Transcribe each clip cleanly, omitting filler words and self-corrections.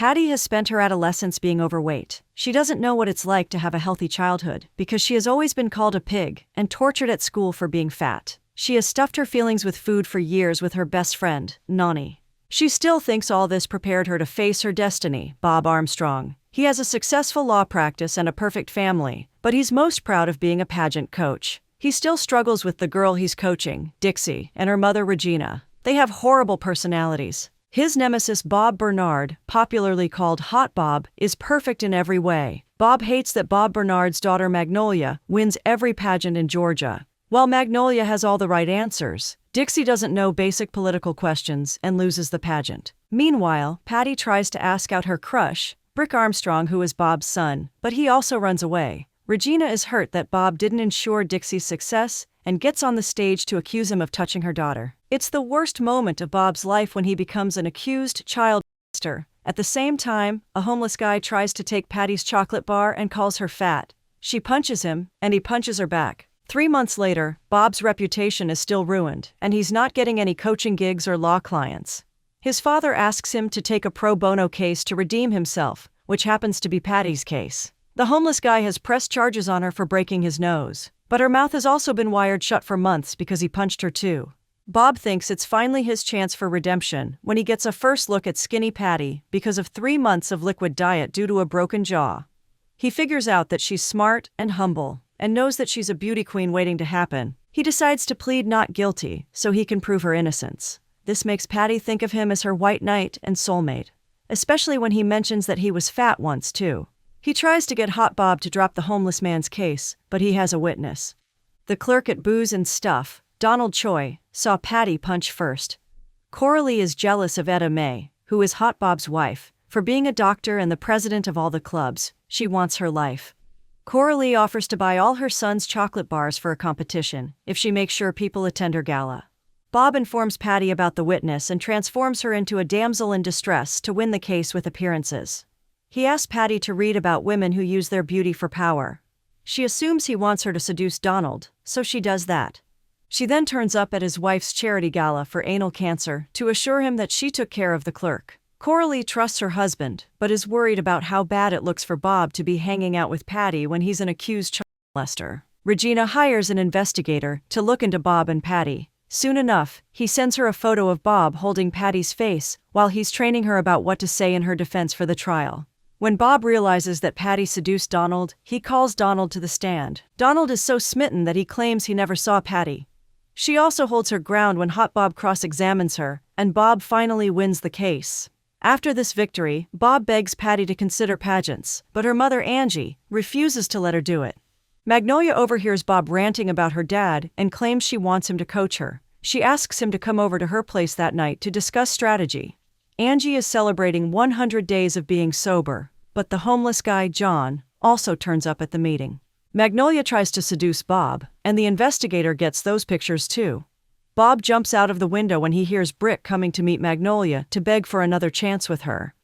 Patty has spent her adolescence being overweight. She doesn't know what it's like to have a healthy childhood because she has always been called a pig and tortured at school for being fat. She has stuffed her feelings with food for years with her best friend, Nani. She still thinks all this prepared her to face her destiny, Bob Armstrong. He has a successful law practice and a perfect family, but he's most proud of being a pageant coach. He still struggles with the girl he's coaching, Dixie, and her mother, Regina. They have horrible personalities. His nemesis, Bob Bernard, popularly called Hot Bob, is perfect in every way. Bob hates that Bob Bernard's daughter Magnolia wins every pageant in Georgia. While Magnolia has all the right answers, Dixie doesn't know basic political questions and loses the pageant. Meanwhile, Patty tries to ask out her crush, Brick Armstrong, who is Bob's son, but he also runs away. Regina is hurt that Bob didn't ensure Dixie's success and gets on the stage to accuse him of touching her daughter. It's the worst moment of Bob's life when he becomes an accused child molester. At the same time, a homeless guy tries to take Patty's chocolate bar and calls her fat. She punches him, and he punches her back. 3 months later, Bob's reputation is still ruined, and he's not getting any coaching gigs or law clients. His father asks him to take a pro bono case to redeem himself, which happens to be Patty's case. The homeless guy has pressed charges on her for breaking his nose, but her mouth has also been wired shut for months because he punched her too. Bob thinks it's finally his chance for redemption when he gets a first look at skinny Patty because of 3 months of liquid diet due to a broken jaw. He figures out that she's smart and humble, and knows that she's a beauty queen waiting to happen. He decides to plead not guilty so he can prove her innocence. This makes Patty think of him as her white knight and soulmate, especially when he mentions that he was fat once too. He tries to get Hot Bob to drop the homeless man's case, but he has a witness. The clerk at Booze and Stuff, Donald Choi, saw Patty punch first. Coralie is jealous of Etta May, who is Hot Bob's wife. For being a doctor and the president of all the clubs, she wants her life. Coralie offers to buy all her son's chocolate bars for a competition if she makes sure people attend her gala. Bob informs Patty about the witness and transforms her into a damsel in distress to win the case with appearances. He asks Patty to read about women who use their beauty for power. She assumes he wants her to seduce Donald, so she does that. She then turns up at his wife's charity gala for anal cancer to assure him that she took care of the clerk. Coralie trusts her husband, but is worried about how bad it looks for Bob to be hanging out with Patty when he's an accused child molester. Regina hires an investigator to look into Bob and Patty. Soon enough, he sends her a photo of Bob holding Patty's face while he's training her about what to say in her defense for the trial. When Bob realizes that Patty seduced Donald, he calls Donald to the stand. Donald is so smitten that he claims he never saw Patty. She also holds her ground when Hot Bob cross-examines her, and Bob finally wins the case. After this victory, Bob begs Patty to consider pageants, but her mother Angie refuses to let her do it. Magnolia overhears Bob ranting about her dad and claims she wants him to coach her. She asks him to come over to her place that night to discuss strategy. Angie is celebrating 100 days of being sober, but the homeless guy, John, also turns up at the meeting. Magnolia tries to seduce Bob, and the investigator gets those pictures too. Bob jumps out of the window when he hears Brick coming to meet Magnolia to beg for another chance with her.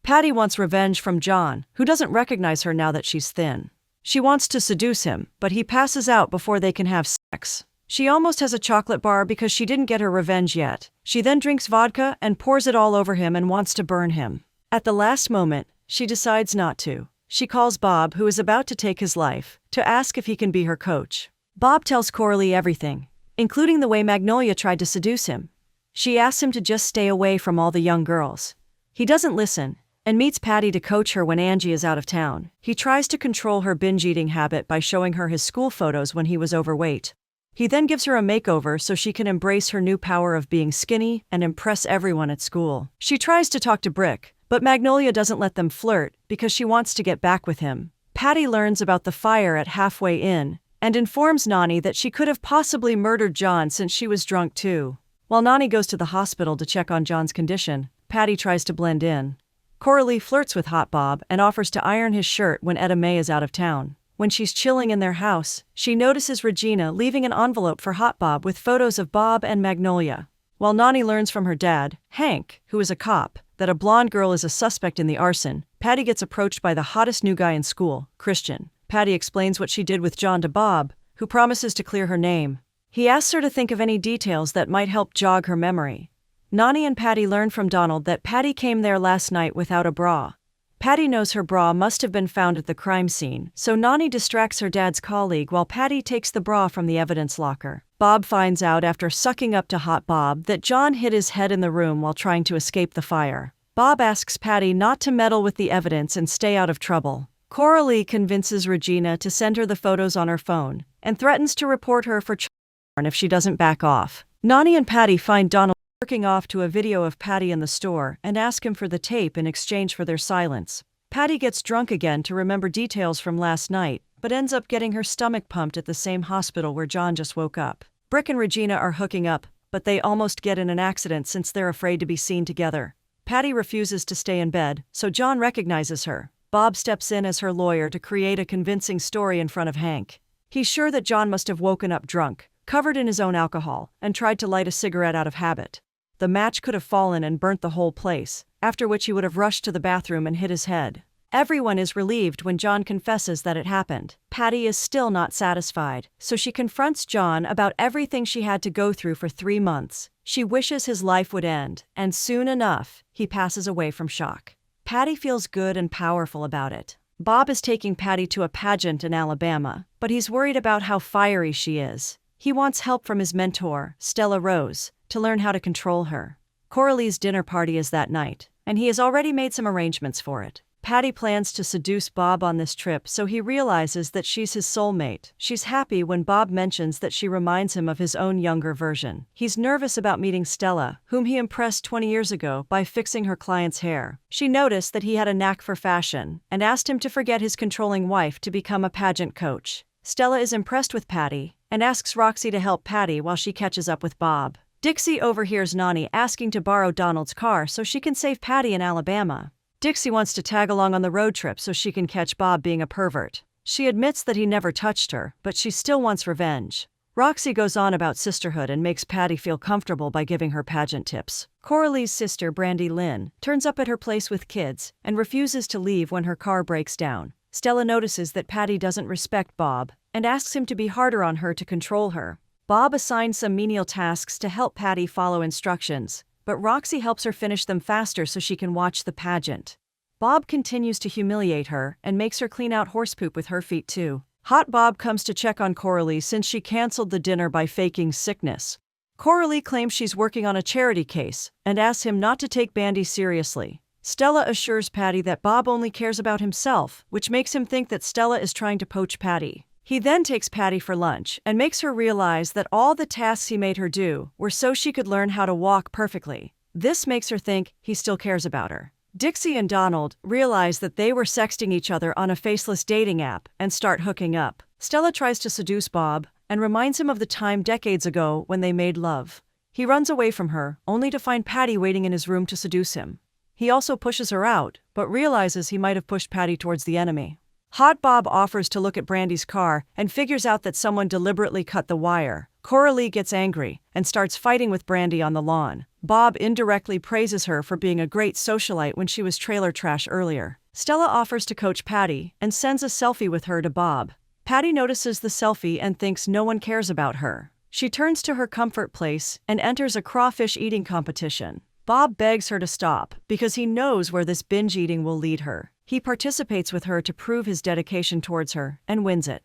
Patty wants revenge from John, who doesn't recognize her now that she's thin. She wants to seduce him, but he passes out before they can have sex. She almost has a chocolate bar because she didn't get her revenge yet. She then drinks vodka and pours it all over him and wants to burn him. At the last moment, she decides not to. She calls Bob, who is about to take his life, to ask if he can be her coach. Bob tells Coralie everything, including the way Magnolia tried to seduce him. She asks him to just stay away from all the young girls. He doesn't listen, and meets Patty to coach her when Angie is out of town. He tries to control her binge-eating habit by showing her his school photos when he was overweight. He then gives her a makeover so she can embrace her new power of being skinny and impress everyone at school. She tries to talk to Brick, but Magnolia doesn't let them flirt because she wants to get back with him. Patty learns about the fire at Halfway Inn and informs Nani that she could have possibly murdered John since she was drunk too. While Nani goes to the hospital to check on John's condition, Patty tries to blend in. Coralie flirts with Hot Bob and offers to iron his shirt when Etta May is out of town. When she's chilling in their house, she notices Regina leaving an envelope for Hot Bob with photos of Bob and Magnolia. While Nani learns from her dad, Hank, who is a cop, that a blonde girl is a suspect in the arson, Patty gets approached by the hottest new guy in school, Christian. Patty explains what she did with John to Bob, who promises to clear her name. He asks her to think of any details that might help jog her memory. Nani and Patty learn from Donald that Patty came there last night without a bra. Patty knows her bra must have been found at the crime scene, so Nani distracts her dad's colleague while Patty takes the bra from the evidence locker. Bob finds out after sucking up to Hot Bob that John hit his head in the room while trying to escape the fire. Bob asks Patty not to meddle with the evidence and stay out of trouble. Coralie convinces Regina to send her the photos on her phone and threatens to report her for child porn if she doesn't back off. Nani and Patty find Donald jerking off to a video of Patty in the store and ask him for the tape in exchange for their silence. Patty gets drunk again to remember details from last night, but ends up getting her stomach pumped at the same hospital where John just woke up. Brick and Regina are hooking up, but they almost get in an accident since they're afraid to be seen together. Patty refuses to stay in bed, so John recognizes her. Bob steps in as her lawyer to create a convincing story in front of Hank. He's sure that John must have woken up drunk, covered in his own alcohol, and tried to light a cigarette out of habit. The match could have fallen and burnt the whole place, after which he would have rushed to the bathroom and hit his head. Everyone is relieved when John confesses that it happened. Patty is still not satisfied, so she confronts John about everything she had to go through for 3 months. She wishes his life would end, and soon enough, he passes away from shock. Patty feels good and powerful about it. Bob is taking Patty to a pageant in Alabama, but he's worried about how fiery she is. He wants help from his mentor, Stella Rose, to learn how to control her. Coralie's dinner party is that night, and he has already made some arrangements for it. Patty plans to seduce Bob on this trip, so he realizes that she's his soulmate. She's happy when Bob mentions that she reminds him of his own younger version. He's nervous about meeting Stella, whom he impressed 20 years ago by fixing her client's hair. She noticed that he had a knack for fashion, and asked him to forget his controlling wife to become a pageant coach. Stella is impressed with Patty, and asks Roxy to help Patty while she catches up with Bob. Dixie overhears Nani asking to borrow Donald's car so she can save Patty in Alabama. Dixie wants to tag along on the road trip so she can catch Bob being a pervert. She admits that he never touched her, but she still wants revenge. Roxy goes on about sisterhood and makes Patty feel comfortable by giving her pageant tips. Coralie's sister, Brandy Lynn, turns up at her place with kids and refuses to leave when her car breaks down. Stella notices that Patty doesn't respect Bob and asks him to be harder on her to control her. Bob assigns some menial tasks to help Patty follow instructions, but Roxy helps her finish them faster so she can watch the pageant. Bob continues to humiliate her and makes her clean out horse poop with her feet too. Hot Bob comes to check on Coralie since she canceled the dinner by faking sickness. Coralie claims she's working on a charity case and asks him not to take Bandy seriously. Stella assures Patty that Bob only cares about himself, which makes him think that Stella is trying to poach Patty. He then takes Patty for lunch and makes her realize that all the tasks he made her do were so she could learn how to walk perfectly. This makes her think he still cares about her. Dixie and Donald realize that they were sexting each other on a faceless dating app and start hooking up. Stella tries to seduce Bob and reminds him of the time decades ago when they made love. He runs away from her, only to find Patty waiting in his room to seduce him. He also pushes her out, but realizes he might have pushed Patty towards the enemy. Hot Bob offers to look at Brandy's car and figures out that someone deliberately cut the wire. Coralie gets angry and starts fighting with Brandy on the lawn. Bob indirectly praises her for being a great socialite when she was trailer trash earlier. Stella offers to coach Patty and sends a selfie with her to Bob. Patty notices the selfie and thinks no one cares about her. She turns to her comfort place and enters a crawfish eating competition. Bob begs her to stop because he knows where this binge eating will lead her. He participates with her to prove his dedication towards her and wins it.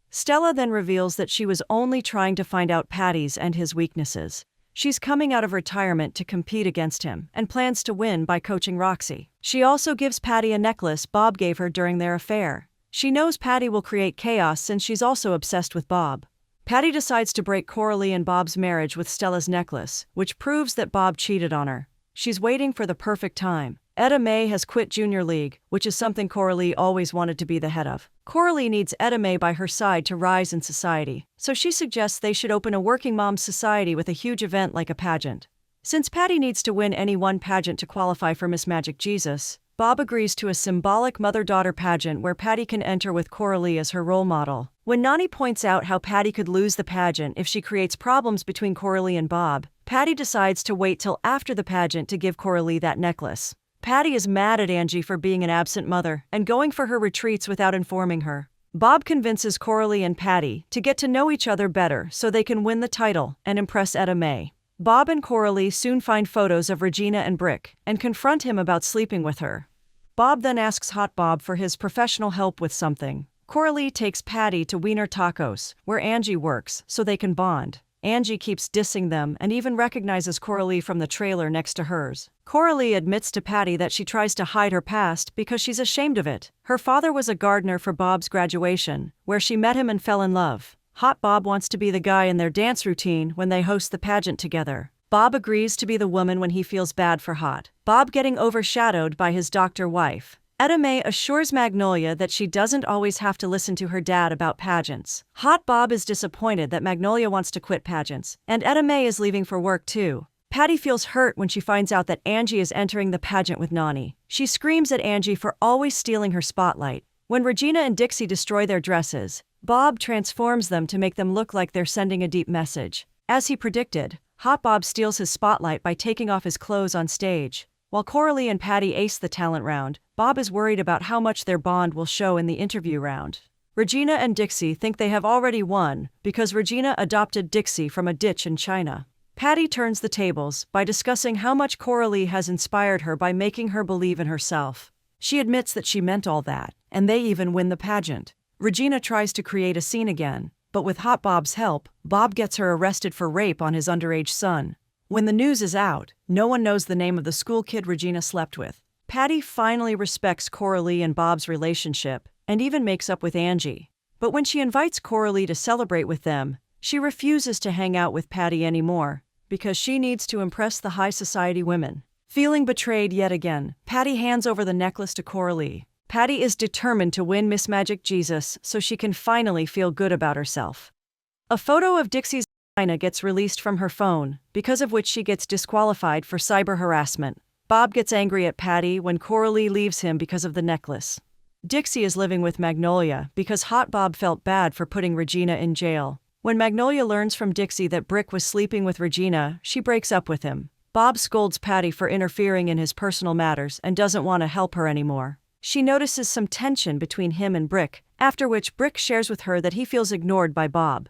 Stella then reveals that she was only trying to find out Patty's and his weaknesses. She's coming out of retirement to compete against him and plans to win by coaching Roxy. She also gives Patty a necklace Bob gave her during their affair. She knows Patty will create chaos since she's also obsessed with Bob. Patty decides to break Coralie and Bob's marriage with Stella's necklace, which proves that Bob cheated on her. She's waiting for the perfect time. Etta Mae has quit Junior League, which is something Coralie always wanted to be the head of. Coralie needs Etta Mae by her side to rise in society, so she suggests they should open a working moms society with a huge event like a pageant. Since Patty needs to win any one pageant to qualify for Miss Magic Jesus, Bob agrees to a symbolic mother-daughter pageant where Patty can enter with Coralie as her role model. When Nani points out how Patty could lose the pageant if she creates problems between Coralie and Bob, Patty decides to wait till after the pageant to give Coralie that necklace. Patty is mad at Angie for being an absent mother and going for her retreats without informing her. Bob convinces Coralie and Patty to get to know each other better so they can win the title and impress Etta Mae. Bob and Coralie soon find photos of Regina and Brick and confront him about sleeping with her. Bob then asks Hot Bob for his professional help with something. Coralie takes Patty to Wiener Tacos, where Angie works, so they can bond. Angie keeps dissing them and even recognizes Coralie from the trailer next to hers. Coralie admits to Patty that she tries to hide her past because she's ashamed of it. Her father was a gardener for Bob's graduation, where she met him and fell in love. Hot Bob wants to be the guy in their dance routine when they host the pageant together. Bob agrees to be the woman when he feels bad for Hot Bob getting overshadowed by his doctor wife. Etta May assures Magnolia that she doesn't always have to listen to her dad about pageants. Hot Bob is disappointed that Magnolia wants to quit pageants, and Etta May is leaving for work too. Patty feels hurt when she finds out that Angie is entering the pageant with Nani. She screams at Angie for always stealing her spotlight. When Regina and Dixie destroy their dresses, Bob transforms them to make them look like they're sending a deep message. As he predicted, Hot Bob steals his spotlight by taking off his clothes on stage. While Coralie and Patty ace the talent round, Bob is worried about how much their bond will show in the interview round. Regina and Dixie think they have already won because Regina adopted Dixie from a ditch in China. Patty turns the tables by discussing how much Coralie has inspired her by making her believe in herself. She admits that she meant all that, and they even win the pageant. Regina tries to create a scene again, but with Hot Bob's help, Bob gets her arrested for rape on his underage son. When the news is out, no one knows the name of the school kid Regina slept with. Patty finally respects Coralie and Bob's relationship, and even makes up with Angie. But when she invites Coralie to celebrate with them, she refuses to hang out with Patty anymore, because she needs to impress the high society women. Feeling betrayed yet again, Patty hands over the necklace to Coralie. Patty is determined to win Miss Magic Jesus so she can finally feel good about herself. A photo of Dixie's vagina gets released from her phone, because of which she gets disqualified for cyber harassment. Bob gets angry at Patty when Coralie leaves him because of the necklace. Dixie is living with Magnolia because Hot Bob felt bad for putting Regina in jail. When Magnolia learns from Dixie that Brick was sleeping with Regina, she breaks up with him. Bob scolds Patty for interfering in his personal matters and doesn't want to help her anymore. She notices some tension between him and Brick, after which Brick shares with her that he feels ignored by Bob.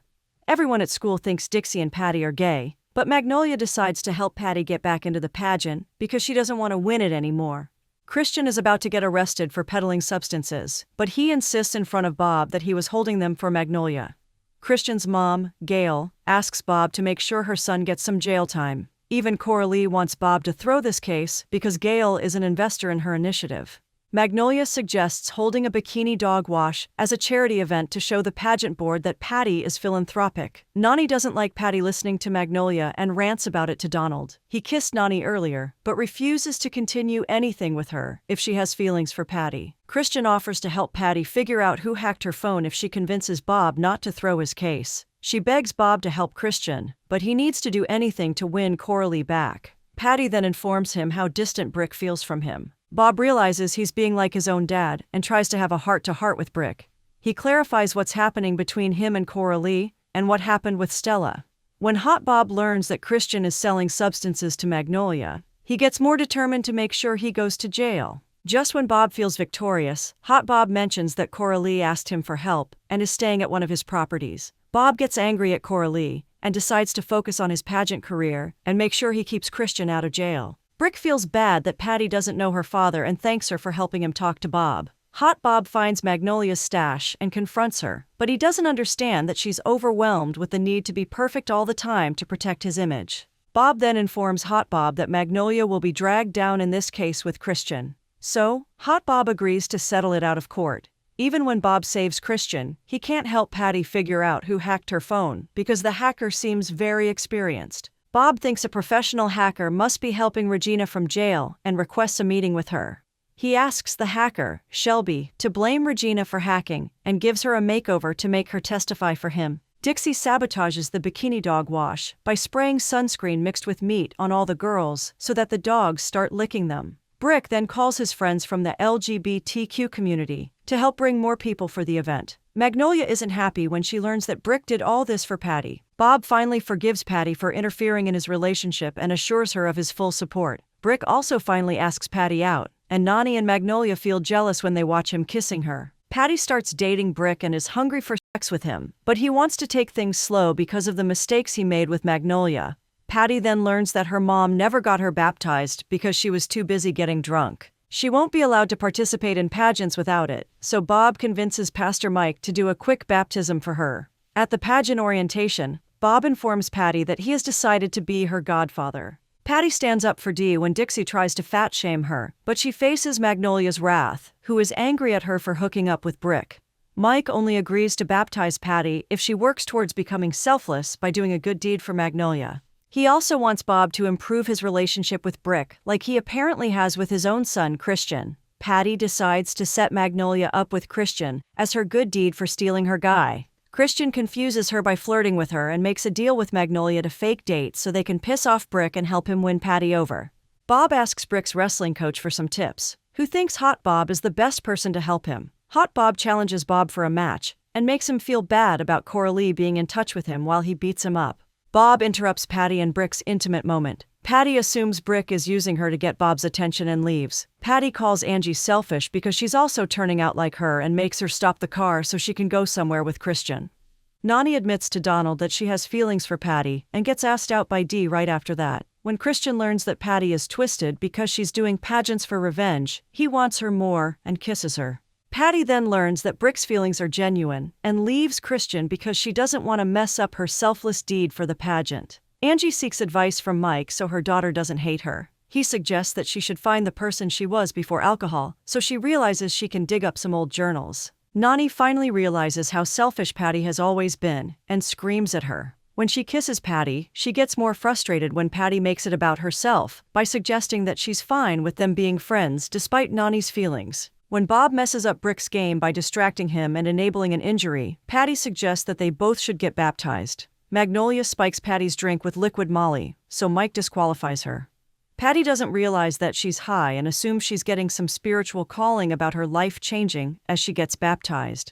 Everyone at school thinks Dixie and Patty are gay, but Magnolia decides to help Patty get back into the pageant because she doesn't want to win it anymore. Christian is about to get arrested for peddling substances, but he insists in front of Bob that he was holding them for Magnolia. Christian's mom, Gail, asks Bob to make sure her son gets some jail time. Even Coralie wants Bob to throw this case because Gail is an investor in her initiative. Magnolia suggests holding a bikini dog wash as a charity event to show the pageant board that Patty is philanthropic. Nani doesn't like Patty listening to Magnolia and rants about it to Donald. He kissed Nani earlier, but refuses to continue anything with her if she has feelings for Patty. Christian offers to help Patty figure out who hacked her phone if she convinces Bob not to throw his case. She begs Bob to help Christian, but he needs to do anything to win Coralie back. Patty then informs him how distant Brick feels from him. Bob realizes he's being like his own dad and tries to have a heart-to-heart with Brick. He clarifies what's happening between him and Coralie and what happened with Stella. When Hot Bob learns that Christian is selling substances to Magnolia, he gets more determined to make sure he goes to jail. Just when Bob feels victorious, Hot Bob mentions that Coralie asked him for help and is staying at one of his properties. Bob gets angry at Coralie and decides to focus on his pageant career and make sure he keeps Christian out of jail. Brick feels bad that Patty doesn't know her father and thanks her for helping him talk to Bob. Hot Bob finds Magnolia's stash and confronts her, but he doesn't understand that she's overwhelmed with the need to be perfect all the time to protect his image. Bob then informs Hot Bob that Magnolia will be dragged down in this case with Christian. So, Hot Bob agrees to settle it out of court. Even when Bob saves Christian, he can't help Patty figure out who hacked her phone because the hacker seems very experienced. Bob thinks a professional hacker must be helping Regina from jail and requests a meeting with her. He asks the hacker, Shelby, to blame Regina for hacking and gives her a makeover to make her testify for him. Dixie sabotages the bikini dog wash by spraying sunscreen mixed with meat on all the girls so that the dogs start licking them. Brick then calls his friends from the LGBTQ community to help bring more people for the event. Magnolia isn't happy when she learns that Brick did all this for Patty. Bob finally forgives Patty for interfering in his relationship and assures her of his full support. Brick also finally asks Patty out, and Nani and Magnolia feel jealous when they watch him kissing her. Patty starts dating Brick and is hungry for sex with him, but he wants to take things slow because of the mistakes he made with Magnolia. Patty then learns that her mom never got her baptized because she was too busy getting drunk. She won't be allowed to participate in pageants without it, so Bob convinces Pastor Mike to do a quick baptism for her. At the pageant orientation, Bob informs Patty that he has decided to be her godfather. Patty stands up for Dee when Dixie tries to fat-shame her, but she faces Magnolia's wrath, who is angry at her for hooking up with Brick. Mike only agrees to baptize Patty if she works towards becoming selfless by doing a good deed for Magnolia. He also wants Bob to improve his relationship with Brick, like he apparently has with his own son, Christian. Patty decides to set Magnolia up with Christian as her good deed for stealing her guy. Christian confuses her by flirting with her and makes a deal with Magnolia to fake date so they can piss off Brick and help him win Patty over. Bob asks Brick's wrestling coach for some tips, who thinks Hot Bob is the best person to help him. Hot Bob challenges Bob for a match and makes him feel bad about Coralie being in touch with him while he beats him up. Bob interrupts Patty and Brick's intimate moment. Patty assumes Brick is using her to get Bob's attention and leaves. Patty calls Angie selfish because she's also turning out like her and makes her stop the car so she can go somewhere with Christian. Nani admits to Donald that she has feelings for Patty and gets asked out by Dee right after that. When Christian learns that Patty is twisted because she's doing pageants for revenge, he wants her more and kisses her. Patty then learns that Brick's feelings are genuine and leaves Christian because she doesn't want to mess up her selfless deed for the pageant. Angie seeks advice from Mike so her daughter doesn't hate her. He suggests that she should find the person she was before alcohol, so she realizes she can dig up some old journals. Nani finally realizes how selfish Patty has always been and screams at her. When she kisses Patty, she gets more frustrated when Patty makes it about herself by suggesting that she's fine with them being friends despite Nani's feelings. When Bob messes up Brick's game by distracting him and enabling an injury, Patty suggests that they both should get baptized. Magnolia spikes Patty's drink with liquid Molly, so Mike disqualifies her. Patty doesn't realize that she's high and assumes she's getting some spiritual calling about her life changing as she gets baptized.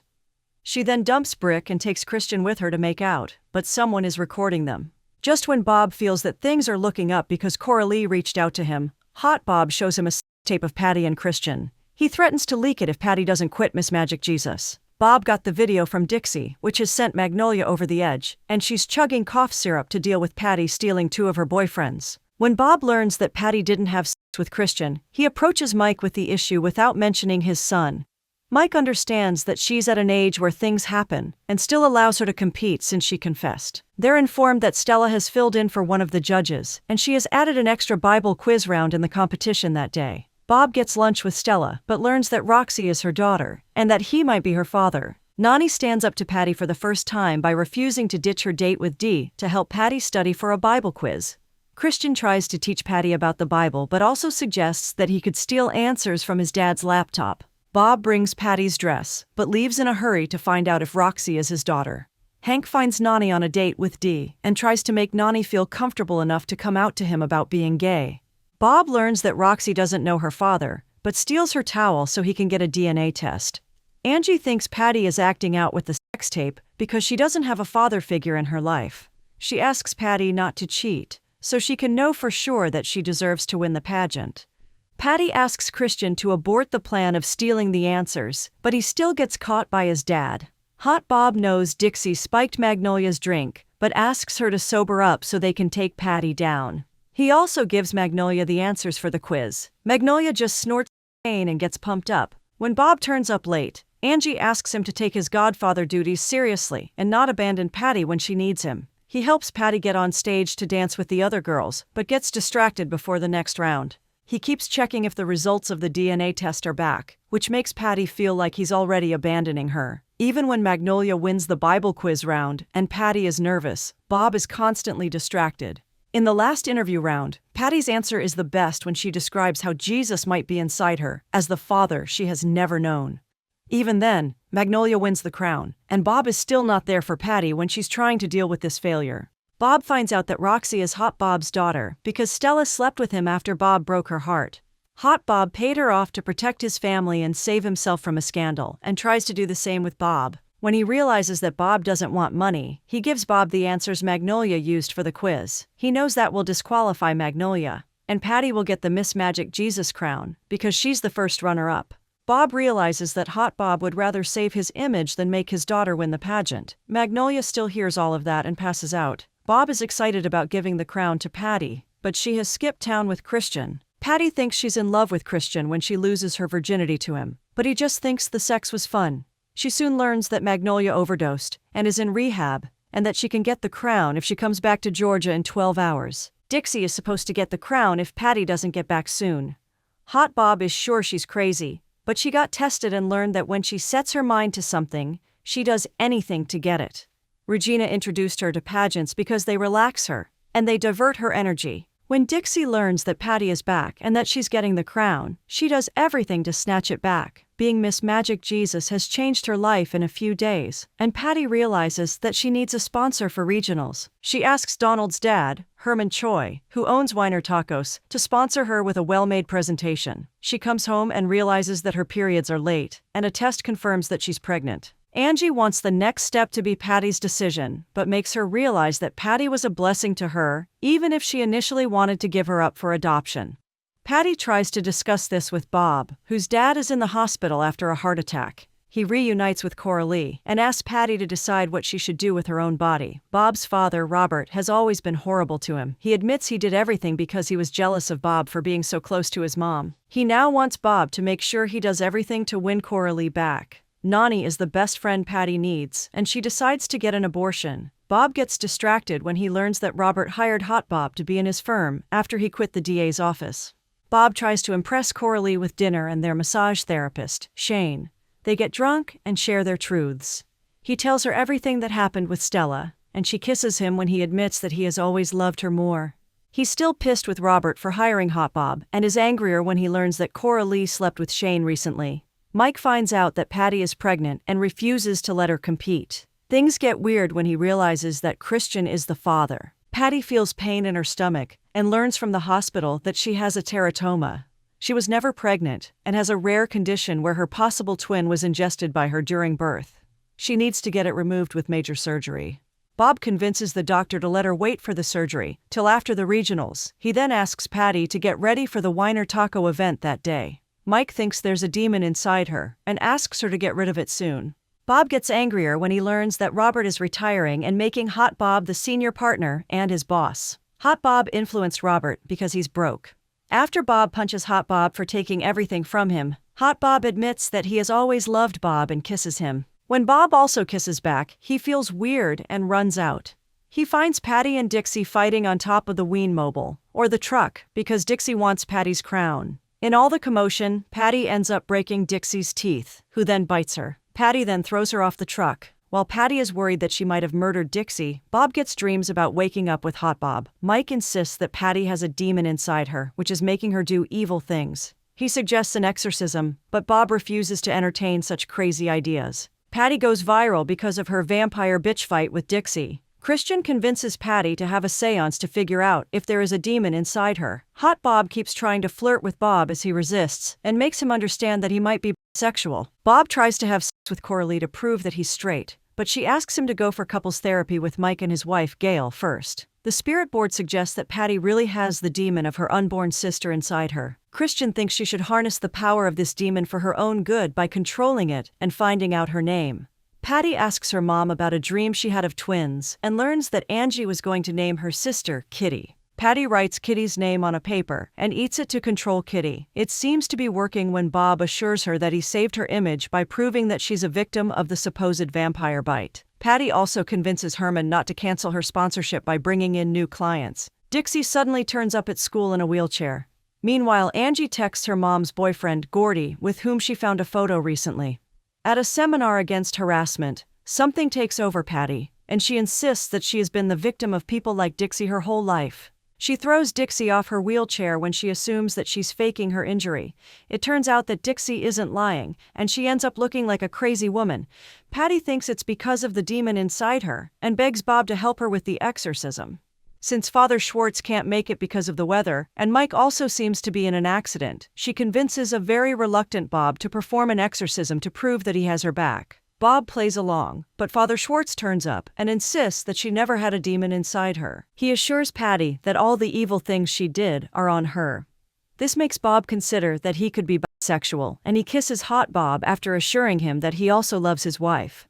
She then dumps Brick and takes Christian with her to make out, but someone is recording them. Just when Bob feels that things are looking up because Coralie reached out to him, Hot Bob shows him a tape of Patty and Christian. He threatens to leak it if Patty doesn't quit Miss Magic Jesus. Bob got the video from Dixie, which has sent Magnolia over the edge, and she's chugging cough syrup to deal with Patty stealing 2 of her boyfriends. When Bob learns that Patty didn't have sex with Christian, he approaches Mike with the issue without mentioning his son. Mike understands that she's at an age where things happen, and still allows her to compete since she confessed. They're informed that Stella has filled in for one of the judges, and she has added an extra Bible quiz round in the competition that day. Bob gets lunch with Stella, but learns that Roxy is her daughter, and that he might be her father. Nani stands up to Patty for the first time by refusing to ditch her date with Dee to help Patty study for a Bible quiz. Christian tries to teach Patty about the Bible but also suggests that he could steal answers from his dad's laptop. Bob brings Patty's dress, but leaves in a hurry to find out if Roxy is his daughter. Hank finds Nani on a date with Dee and tries to make Nani feel comfortable enough to come out to him about being gay. Bob learns that Roxy doesn't know her father, but steals her towel so he can get a DNA test. Angie thinks Patty is acting out with the sex tape because she doesn't have a father figure in her life. She asks Patty not to cheat, so she can know for sure that she deserves to win the pageant. Patty asks Christian to abort the plan of stealing the answers, but he still gets caught by his dad. Hot Bob knows Dixie spiked Magnolia's drink, but asks her to sober up so they can take Patty down. He also gives Magnolia the answers for the quiz. Magnolia just snorts pain and gets pumped up. When Bob turns up late, Angie asks him to take his godfather duties seriously and not abandon Patty when she needs him. He helps Patty get on stage to dance with the other girls, but gets distracted before the next round. He keeps checking if the results of the DNA test are back, which makes Patty feel like he's already abandoning her. Even when Magnolia wins the Bible quiz round and Patty is nervous, Bob is constantly distracted. In the last interview round, Patty's answer is the best when she describes how Jesus might be inside her as the father she has never known. Even then, Magnolia wins the crown, and Bob is still not there for Patty when she's trying to deal with this failure. Bob finds out that Roxy is Hot Bob's daughter because Stella slept with him after Bob broke her heart. Hot Bob paid her off to protect his family and save himself from a scandal, and tries to do the same with Bob. When he realizes that Bob doesn't want money, he gives Bob the answers Magnolia used for the quiz. He knows that will disqualify Magnolia, and Patty will get the Miss Magic Jesus crown because she's the first runner-up. Bob realizes that Hot Bob would rather save his image than make his daughter win the pageant. Magnolia still hears all of that and passes out. Bob is excited about giving the crown to Patty, but she has skipped town with Christian. Patty thinks she's in love with Christian when she loses her virginity to him, but he just thinks the sex was fun. She soon learns that Magnolia overdosed and is in rehab, and that she can get the crown if she comes back to Georgia in 12 hours. Dixie is supposed to get the crown if Patty doesn't get back soon. Hot Bob is sure she's crazy, but she got tested and learned that when she sets her mind to something, she does anything to get it. Regina introduced her to pageants because they relax her, and they divert her energy. When Dixie learns that Patty is back and that she's getting the crown, she does everything to snatch it back. Being Miss Magic Jesus has changed her life in a few days, and Patty realizes that she needs a sponsor for regionals. She asks Donald's dad, Herman Choi, who owns Weiner Tacos, to sponsor her with a well-made presentation. She comes home and realizes that her periods are late, and a test confirms that she's pregnant. Angie wants the next step to be Patty's decision, but makes her realize that Patty was a blessing to her, even if she initially wanted to give her up for adoption. Patty tries to discuss this with Bob, whose dad is in the hospital after a heart attack. He reunites with Coralie and asks Patty to decide what she should do with her own body. Bob's father, Robert, has always been horrible to him. He admits he did everything because he was jealous of Bob for being so close to his mom. He now wants Bob to make sure he does everything to win Coralie back. Nani is the best friend Patty needs, and she decides to get an abortion. Bob gets distracted when he learns that Robert hired Hot Bob to be in his firm after he quit the DA's office. Bob tries to impress Coralie with dinner and their massage therapist, Shane. They get drunk and share their truths. He tells her everything that happened with Stella, and she kisses him when he admits that he has always loved her more. He's still pissed with Robert for hiring Hot Bob and is angrier when he learns that Coralie slept with Shane recently. Mike finds out that Patty is pregnant and refuses to let her compete. Things get weird when he realizes that Christian is the father. Patty feels pain in her stomach and learns from the hospital that she has a teratoma. She was never pregnant and has a rare condition where her possible twin was ingested by her during birth. She needs to get it removed with major surgery. Bob convinces the doctor to let her wait for the surgery till after the regionals. He then asks Patty to get ready for the Weiner Taco event that day. Mike thinks there's a demon inside her and asks her to get rid of it soon. Bob gets angrier when he learns that Robert is retiring and making Hot Bob the senior partner and his boss. Hot Bob influenced Robert because he's broke. After Bob punches Hot Bob for taking everything from him, Hot Bob admits that he has always loved Bob and kisses him. When Bob also kisses back, he feels weird and runs out. He finds Patty and Dixie fighting on top of the Wienermobile, or the truck, because Dixie wants Patty's crown. In all the commotion, Patty ends up breaking Dixie's teeth, who then bites her. Patty then throws her off the truck. While Patty is worried that she might have murdered Dixie, Bob gets dreams about waking up with Hot Bob. Mike insists that Patty has a demon inside her, which is making her do evil things. He suggests an exorcism, but Bob refuses to entertain such crazy ideas. Patty goes viral because of her vampire bitch fight with Dixie. Christian convinces Patty to have a seance to figure out if there is a demon inside her. Hot Bob keeps trying to flirt with Bob as he resists and makes him understand that he might be bisexual. Bob tries to have sex with Coralie to prove that he's straight, but she asks him to go for couples therapy with Mike and his wife, Gail, first. The spirit board suggests that Patty really has the demon of her unborn sister inside her. Christian thinks she should harness the power of this demon for her own good by controlling it and finding out her name. Patty asks her mom about a dream she had of twins and learns that Angie was going to name her sister Kitty. Patty writes Kitty's name on a paper and eats it to control Kitty. It seems to be working when Bob assures her that he saved her image by proving that she's a victim of the supposed vampire bite. Patty also convinces Herman not to cancel her sponsorship by bringing in new clients. Dixie suddenly turns up at school in a wheelchair. Meanwhile, Angie texts her mom's boyfriend, Gordy, with whom she found a photo recently. At a seminar against harassment, something takes over Patty, and she insists that she has been the victim of people like Dixie her whole life. She throws Dixie off her wheelchair when she assumes that she's faking her injury. It turns out that Dixie isn't lying, and she ends up looking like a crazy woman. Patty thinks it's because of the demon inside her, and begs Bob to help her with the exorcism. Since Father Schwartz can't make it because of the weather, and Mike also seems to be in an accident, she convinces a very reluctant Bob to perform an exorcism to prove that he has her back. Bob plays along, but Father Schwartz turns up and insists that she never had a demon inside her. He assures Patty that all the evil things she did are on her. This makes Bob consider that he could be bisexual, and he kisses Hot Bob after assuring him that he also loves his wife.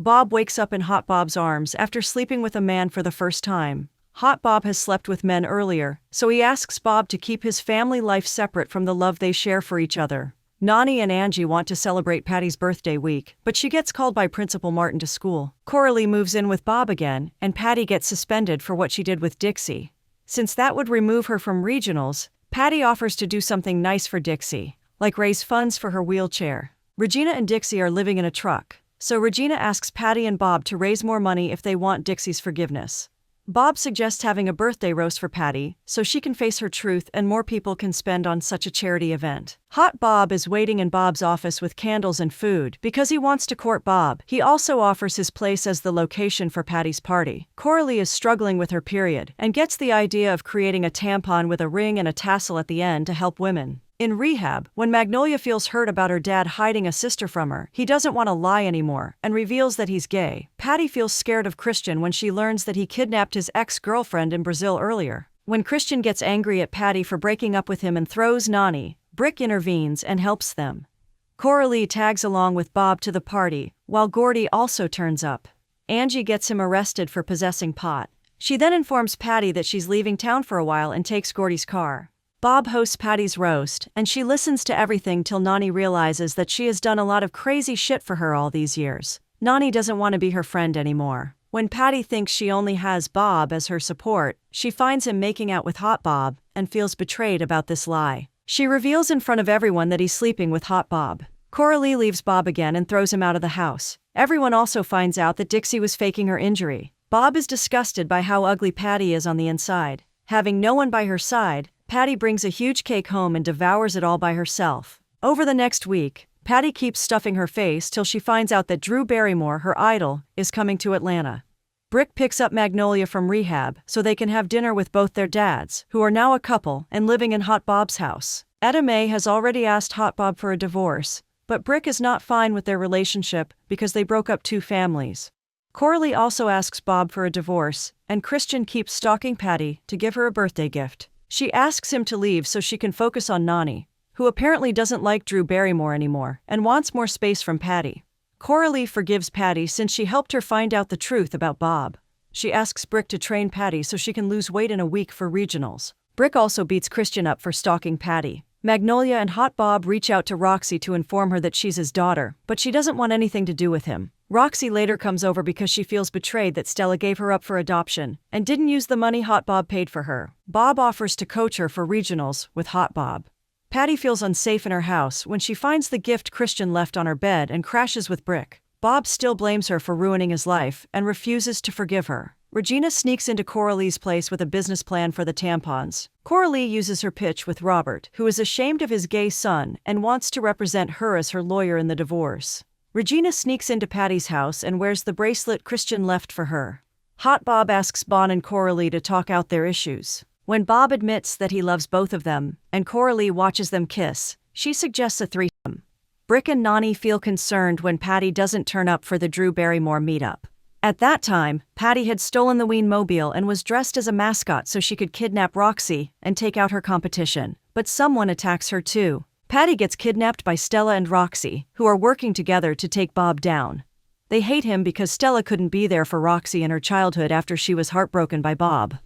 Bob wakes up in Hot Bob's arms after sleeping with a man for the first time. Hot Bob has slept with men earlier, so he asks Bob to keep his family life separate from the love they share for each other. Nani and Angie want to celebrate Patty's birthday week, but she gets called by Principal Martin to school. Coralie moves in with Bob again, and Patty gets suspended for what she did with Dixie. Since that would remove her from regionals, Patty offers to do something nice for Dixie, like raise funds for her wheelchair. Regina and Dixie are living in a truck, so Regina asks Patty and Bob to raise more money if they want Dixie's forgiveness. Bob suggests having a birthday roast for Patty, so she can face her truth and more people can spend on such a charity event. Hot Bob is waiting in Bob's office with candles and food because he wants to court Bob. He also offers his place as the location for Patty's party. Coralie is struggling with her period and gets the idea of creating a tampon with a ring and a tassel at the end to help women. In rehab, when Magnolia feels hurt about her dad hiding a sister from her, he doesn't want to lie anymore and reveals that he's gay. Patty feels scared of Christian when she learns that he kidnapped his ex-girlfriend in Brazil earlier. When Christian gets angry at Patty for breaking up with him and throws Nani, Brick intervenes and helps them. Coralie tags along with Bob to the party, while Gordy also turns up. Angie gets him arrested for possessing pot. She then informs Patty that she's leaving town for a while and takes Gordy's car. Bob hosts Patty's roast, and she listens to everything till Nani realizes that she has done a lot of crazy shit for her all these years. Nani doesn't want to be her friend anymore. When Patty thinks she only has Bob as her support, she finds him making out with Hot Bob and feels betrayed about this lie. She reveals in front of everyone that he's sleeping with Hot Bob. Coralie leaves Bob again and throws him out of the house. Everyone also finds out that Dixie was faking her injury. Bob is disgusted by how ugly Patty is on the inside. Having no one by her side, Patty brings a huge cake home and devours it all by herself. Over the next week, Patty keeps stuffing her face till she finds out that Drew Barrymore, her idol, is coming to Atlanta. Brick picks up Magnolia from rehab so they can have dinner with both their dads, who are now a couple and living in Hot Bob's house. Etta Mae has already asked Hot Bob for a divorce, but Brick is not fine with their relationship because they broke up two families. Coralie also asks Bob for a divorce, and Christian keeps stalking Patty to give her a birthday gift. She asks him to leave so she can focus on Nani, who apparently doesn't like Drew Barrymore anymore and wants more space from Patty. Coralie forgives Patty since she helped her find out the truth about Bob. She asks Brick to train Patty so she can lose weight in a week for regionals. Brick also beats Christian up for stalking Patty. Magnolia and Hot Bob reach out to Roxy to inform her that she's his daughter, but she doesn't want anything to do with him. Roxy later comes over because she feels betrayed that Stella gave her up for adoption and didn't use the money Hot Bob paid for her. Bob offers to coach her for regionals with Hot Bob. Patty feels unsafe in her house when she finds the gift Christian left on her bed and crashes with Brick. Bob still blames her for ruining his life and refuses to forgive her. Regina sneaks into Coralie's place with a business plan for the tampons. Coralie uses her pitch with Robert, who is ashamed of his gay son and wants to represent her as her lawyer in the divorce. Regina sneaks into Patty's house and wears the bracelet Christian left for her. Hot Bob asks Bon and Coralie to talk out their issues. When Bob admits that he loves both of them, and Coralie watches them kiss, she suggests a threesome. Brick and Nani feel concerned when Patty doesn't turn up for the Drew Barrymore meetup. At that time, Patty had stolen the Ween-mobile and was dressed as a mascot so she could kidnap Roxy and take out her competition. But someone attacks her too. Patty gets kidnapped by Stella and Roxy, who are working together to take Bob down. They hate him because Stella couldn't be there for Roxy in her childhood after she was heartbroken by Bob.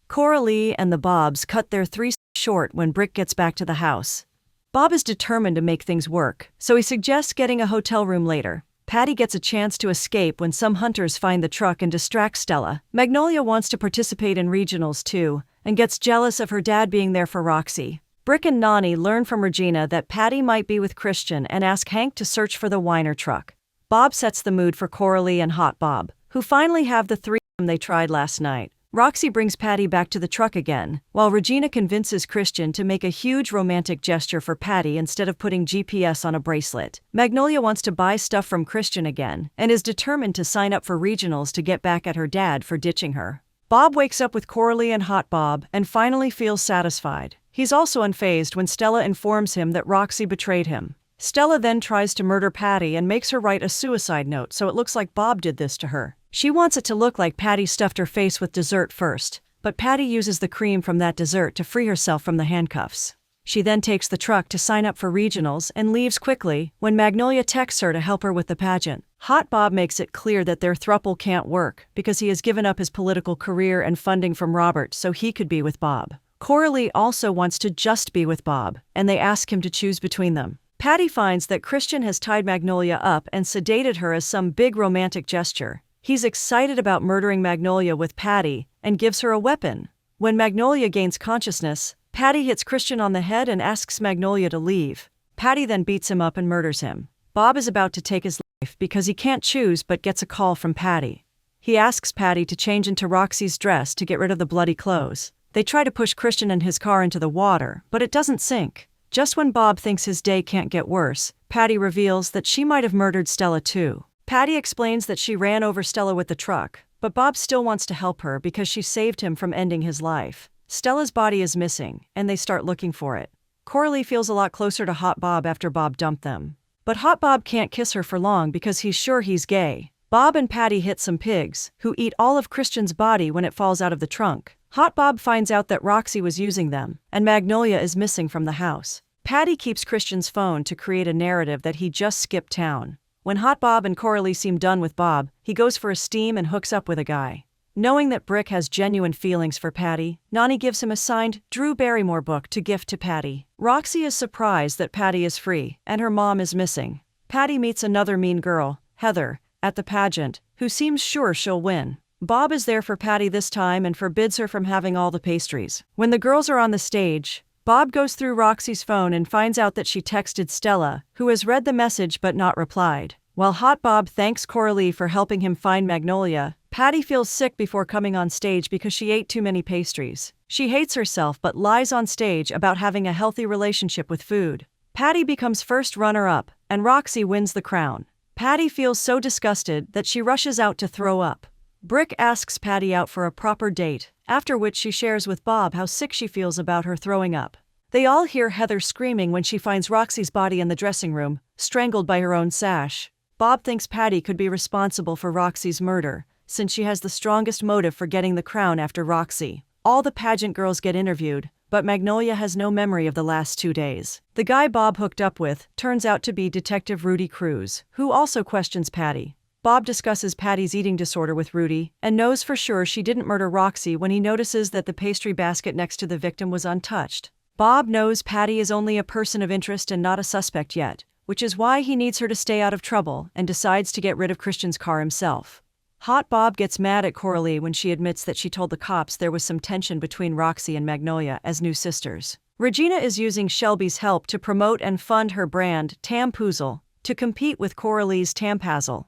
Coralie and the Bobs cut their threesome short when Brick gets back to the house. Bob is determined to make things work, so he suggests getting a hotel room later. Patty gets a chance to escape when some hunters find the truck and distract Stella. Magnolia wants to participate in regionals too, and gets jealous of her dad being there for Roxy. Brick and Nani learn from Regina that Patty might be with Christian and ask Hank to search for the Weiner truck. Bob sets the mood for Coralie and Hot Bob, who finally have the threesome they tried last night. Roxy brings Patty back to the truck again, while Regina convinces Christian to make a huge romantic gesture for Patty instead of putting GPS on a bracelet. Magnolia wants to buy stuff from Christian again, and is determined to sign up for regionals to get back at her dad for ditching her. Bob wakes up with Coralie and Hot Bob and finally feels satisfied. He's also unfazed when Stella informs him that Roxy betrayed him. Stella then tries to murder Patty and makes her write a suicide note so it looks like Bob did this to her. She wants it to look like Patty stuffed her face with dessert first, but Patty uses the cream from that dessert to free herself from the handcuffs. She then takes the truck to sign up for regionals and leaves quickly when Magnolia texts her to help her with the pageant. Hot Bob makes it clear that their throuple can't work because he has given up his political career and funding from Robert so he could be with Bob. Coralie also wants to just be with Bob, and they ask him to choose between them. Patty finds that Christian has tied Magnolia up and sedated her as some big romantic gesture. He's excited about murdering Magnolia with Patty and gives her a weapon. When Magnolia gains consciousness, Patty hits Christian on the head and asks Magnolia to leave. Patty then beats him up and murders him. Bob is about to take his life because he can't choose but gets a call from Patty. He asks Patty to change into Roxy's dress to get rid of the bloody clothes. They try to push Christian and his car into the water, but it doesn't sink. Just when Bob thinks his day can't get worse, Patty reveals that she might have murdered Stella too. Patty explains that she ran over Stella with the truck, but Bob still wants to help her because she saved him from ending his life. Stella's body is missing, and they start looking for it. Coralie feels a lot closer to Hot Bob after Bob dumped them. But Hot Bob can't kiss her for long because he's sure he's gay. Bob and Patty hit some pigs, who eat all of Christian's body when it falls out of the trunk. Hot Bob finds out that Roxy was using them, and Magnolia is missing from the house. Patty keeps Christian's phone to create a narrative that he just skipped town. When Hot Bob and Coralie seem done with Bob, he goes for a steam and hooks up with a guy. Knowing that Brick has genuine feelings for Patty, Nani gives him a signed Drew Barrymore book to gift to Patty. Roxy is surprised that Patty is free, and her mom is missing. Patty meets another mean girl, Heather, at the pageant, who seems sure she'll win. Bob is there for Patty this time and forbids her from having all the pastries. When the girls are on the stage, Bob goes through Roxy's phone and finds out that she texted Stella, who has read the message but not replied. While Hot Bob thanks Coralie for helping him find Magnolia, Patty feels sick before coming on stage because she ate too many pastries. She hates herself but lies on stage about having a healthy relationship with food. Patty becomes first runner-up, and Roxy wins the crown. Patty feels so disgusted that she rushes out to throw up. Brick asks Patty out for a proper date, after which she shares with Bob how sick she feels about her throwing up. They all hear Heather screaming when she finds Roxy's body in the dressing room, strangled by her own sash. Bob thinks Patty could be responsible for Roxy's murder, since she has the strongest motive for getting the crown after Roxy. All the pageant girls get interviewed, but Magnolia has no memory of the last 2 days. The guy Bob hooked up with turns out to be Detective Rudy Cruz, who also questions Patty. Bob discusses Patty's eating disorder with Rudy, and knows for sure she didn't murder Roxy when he notices that the pastry basket next to the victim was untouched. Bob knows Patty is only a person of interest and not a suspect yet, which is why he needs her to stay out of trouble and decides to get rid of Christian's car himself. Hot Bob gets mad at Coralie when she admits that she told the cops there was some tension between Roxy and Magnolia as new sisters. Regina is using Shelby's help to promote and fund her brand, Tampoozle, to compete with Coralie's Tampazzle.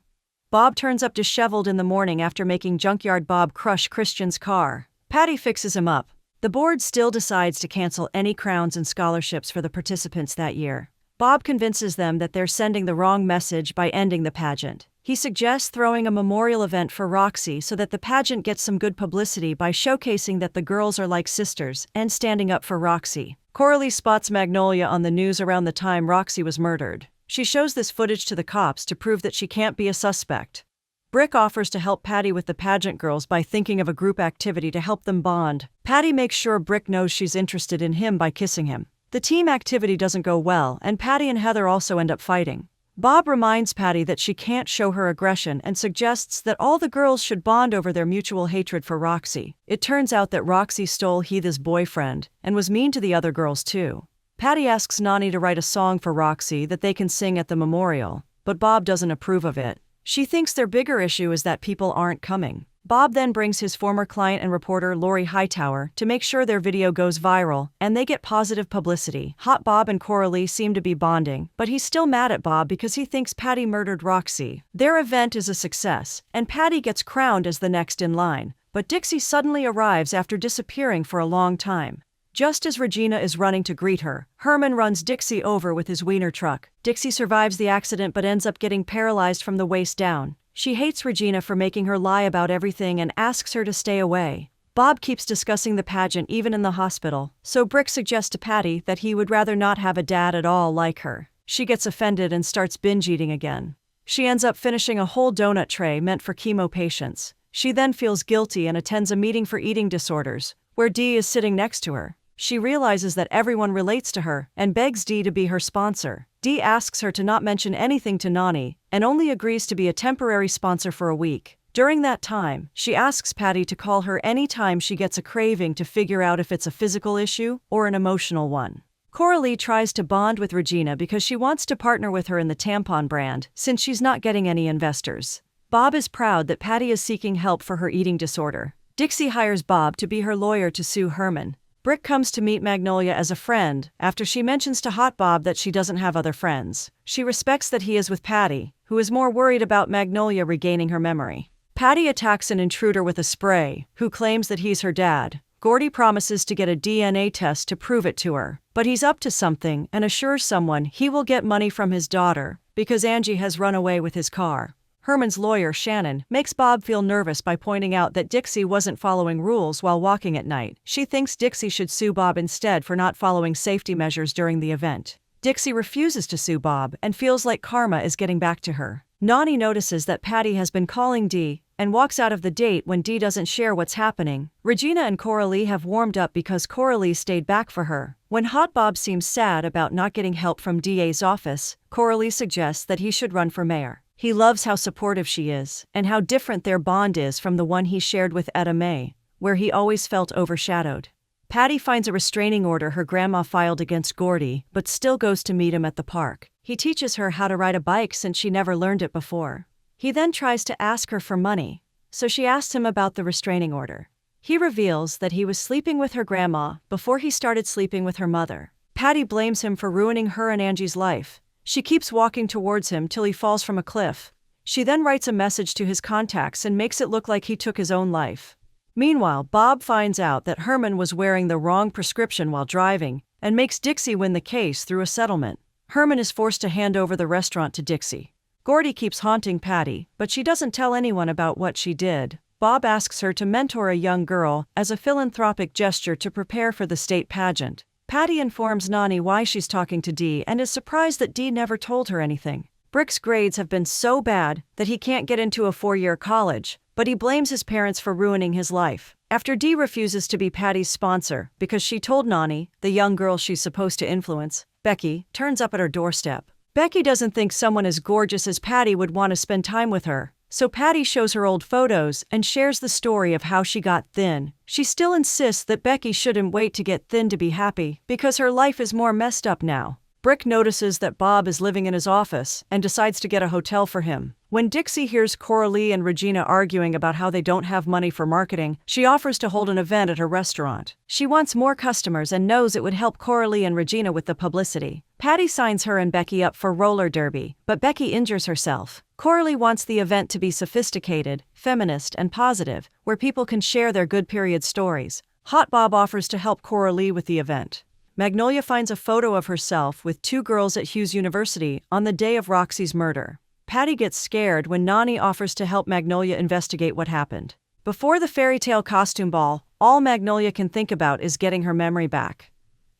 Bob turns up disheveled in the morning after making Junkyard Bob crush Christian's car. Patty fixes him up. The board still decides to cancel any crowns and scholarships for the participants that year. Bob convinces them that they're sending the wrong message by ending the pageant. He suggests throwing a memorial event for Roxy so that the pageant gets some good publicity by showcasing that the girls are like sisters and standing up for Roxy. Coralie spots Magnolia on the news around the time Roxy was murdered. She shows this footage to the cops to prove that she can't be a suspect. Brick offers to help Patty with the pageant girls by thinking of a group activity to help them bond. Patty makes sure Brick knows she's interested in him by kissing him. The team activity doesn't go well, and Patty and Heather also end up fighting. Bob reminds Patty that she can't show her aggression and suggests that all the girls should bond over their mutual hatred for Roxy. It turns out that Roxy stole Heath's boyfriend and was mean to the other girls too. Patty asks Nani to write a song for Roxy that they can sing at the memorial, but Bob doesn't approve of it. She thinks their bigger issue is that people aren't coming. Bob then brings his former client and reporter Lori Hightower to make sure their video goes viral, and they get positive publicity. Hot Bob and Coralie seem to be bonding, but he's still mad at Bob because he thinks Patty murdered Roxy. Their event is a success, and Patty gets crowned as the next in line, but Dixie suddenly arrives after disappearing for a long time. Just as Regina is running to greet her, Herman runs Dixie over with his wiener truck. Dixie survives the accident but ends up getting paralyzed from the waist down. She hates Regina for making her lie about everything and asks her to stay away. Bob keeps discussing the pageant even in the hospital, so Brick suggests to Patty that he would rather not have a dad at all like her. She gets offended and starts binge eating again. She ends up finishing a whole donut tray meant for chemo patients. She then feels guilty and attends a meeting for eating disorders, where Dee is sitting next to her. She realizes that everyone relates to her and begs Dee to be her sponsor. Dee asks her to not mention anything to Nani, and only agrees to be a temporary sponsor for a week. During that time, she asks Patty to call her anytime she gets a craving to figure out if it's a physical issue or an emotional one. Coralie tries to bond with Regina because she wants to partner with her in the tampon brand, since she's not getting any investors. Bob is proud that Patty is seeking help for her eating disorder. Dixie hires Bob to be her lawyer to sue Herman. Brick comes to meet Magnolia as a friend after she mentions to Hot Bob that she doesn't have other friends. She respects that he is with Patty, who is more worried about Magnolia regaining her memory. Patty attacks an intruder with a spray, who claims that he's her dad. Gordy promises to get a DNA test to prove it to her, but he's up to something and assures someone he will get money from his daughter because Angie has run away with his car. Herman's lawyer, Shannon, makes Bob feel nervous by pointing out that Dixie wasn't following rules while walking at night. She thinks Dixie should sue Bob instead for not following safety measures during the event. Dixie refuses to sue Bob and feels like karma is getting back to her. Nani notices that Patty has been calling Dee and walks out of the date when Dee doesn't share what's happening. Regina and Coralie have warmed up because Coralie stayed back for her. When Hot Bob seems sad about not getting help from DA's office, Coralie suggests that he should run for mayor. He loves how supportive she is, and how different their bond is from the one he shared with Etta May, where he always felt overshadowed. Patty finds a restraining order her grandma filed against Gordy, but still goes to meet him at the park. He teaches her how to ride a bike since she never learned it before. He then tries to ask her for money, so she asks him about the restraining order. He reveals that he was sleeping with her grandma before he started sleeping with her mother. Patty blames him for ruining her and Angie's life. She keeps walking towards him till he falls from a cliff. She then writes a message to his contacts and makes it look like he took his own life. Meanwhile, Bob finds out that Herman was wearing the wrong prescription while driving and makes Dixie win the case through a settlement. Herman is forced to hand over the restaurant to Dixie. Gordy keeps haunting Patty, but she doesn't tell anyone about what she did. Bob asks her to mentor a young girl as a philanthropic gesture to prepare for the state pageant. Patty informs Nani why she's talking to Dee and is surprised that Dee never told her anything. Brick's grades have been so bad that he can't get into a 4-year college, but he blames his parents for ruining his life. After Dee refuses to be Patty's sponsor because she told Nani, the young girl she's supposed to influence, Becky turns up at her doorstep. Becky doesn't think someone as gorgeous as Patty would want to spend time with her, so Patty shows her old photos and shares the story of how she got thin. She still insists that Becky shouldn't wait to get thin to be happy, because her life is more messed up now. Brick notices that Bob is living in his office and decides to get a hotel for him. When Dixie hears Coralie and Regina arguing about how they don't have money for marketing, she offers to hold an event at her restaurant. She wants more customers and knows it would help Coralie and Regina with the publicity. Patty signs her and Becky up for roller derby, but Becky injures herself. Coralie wants the event to be sophisticated, feminist, and positive, where people can share their good period stories. Hot Bob offers to help Coralie with the event. Magnolia finds a photo of herself with 2 girls at Hughes University on the day of Roxy's murder. Patty gets scared when Nani offers to help Magnolia investigate what happened. Before the fairy tale costume ball, all Magnolia can think about is getting her memory back.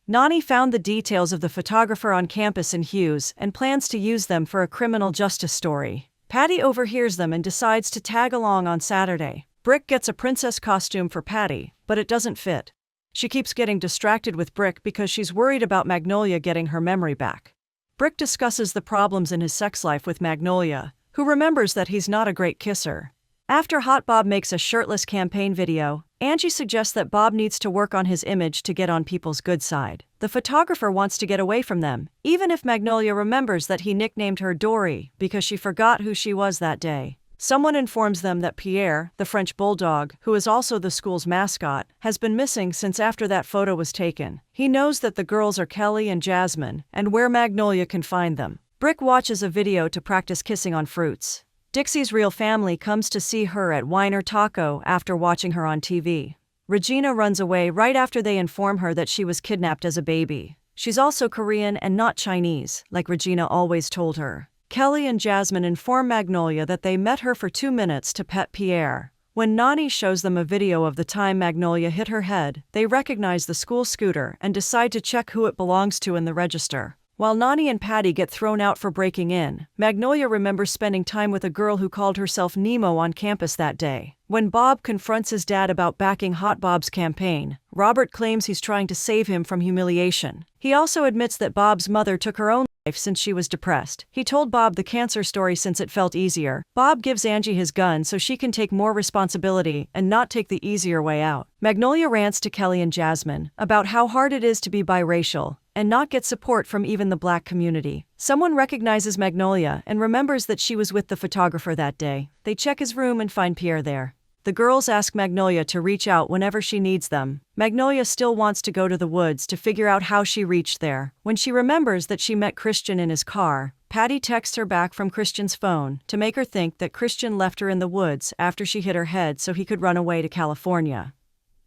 Nani found the details of the photographer on campus in Hughes and plans to use them for a criminal justice story. Patty overhears them and decides to tag along on Saturday. Brick gets a princess costume for Patty, but it doesn't fit. She keeps getting distracted with Brick because she's worried about Magnolia getting her memory back. Brick discusses the problems in his sex life with Magnolia, who remembers that he's not a great kisser. After Hot Bob makes a shirtless campaign video, Angie suggests that Bob needs to work on his image to get on people's good side. The photographer wants to get away from them, even if Magnolia remembers that he nicknamed her Dory because she forgot who she was that day. Someone informs them that Pierre, the French bulldog, who is also the school's mascot, has been missing since after that photo was taken. He knows that the girls are Kelly and Jasmine, and where Magnolia can find them. Brick watches a video to practice kissing on fruits. Dixie's real family comes to see her at Weiner Taco after watching her on TV. Regina runs away right after they inform her that she was kidnapped as a baby. She's also Korean and not Chinese, like Regina always told her. Kelly and Jasmine inform Magnolia that they met her for 2 minutes to pet Pierre. When Nani shows them a video of the time Magnolia hit her head, they recognize the school scooter and decide to check who it belongs to in the register. While Nani and Patty get thrown out for breaking in, Magnolia remembers spending time with a girl who called herself Nemo on campus that day. When Bob confronts his dad about backing Hot Bob's campaign, Robert claims he's trying to save him from humiliation. He also admits that Bob's mother took her own life since she was depressed. He told Bob the cancer story since it felt easier. Bob gives Angie his gun so she can take more responsibility and not take the easier way out. Magnolia rants to Kelly and Jasmine about how hard it is to be biracial and not get support from even the black community. Someone recognizes Magnolia and remembers that she was with the photographer that day. They check his room and find Pierre there. The girls ask Magnolia to reach out whenever she needs them. Magnolia still wants to go to the woods to figure out how she reached there. When she remembers that she met Christian in his car, Patty texts her back from Christian's phone to make her think that Christian left her in the woods after she hit her head so he could run away to California.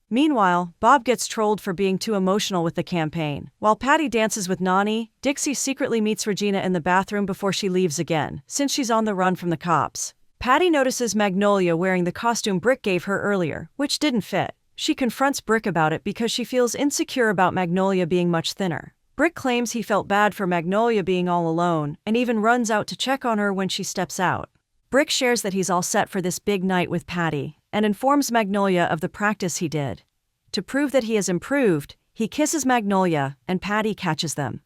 Meanwhile, Bob gets trolled for being too emotional with the campaign. While Patty dances with Nani, Dixie secretly meets Regina in the bathroom before she leaves again, since she's on the run from the cops. Patty notices Magnolia wearing the costume Brick gave her earlier, which didn't fit. She confronts Brick about it because she feels insecure about Magnolia being much thinner. Brick claims he felt bad for Magnolia being all alone, and even runs out to check on her when she steps out. Brick shares that he's all set for this big night with Patty, and informs Magnolia of the practice he did. To prove that he has improved, he kisses Magnolia, and Patty catches them.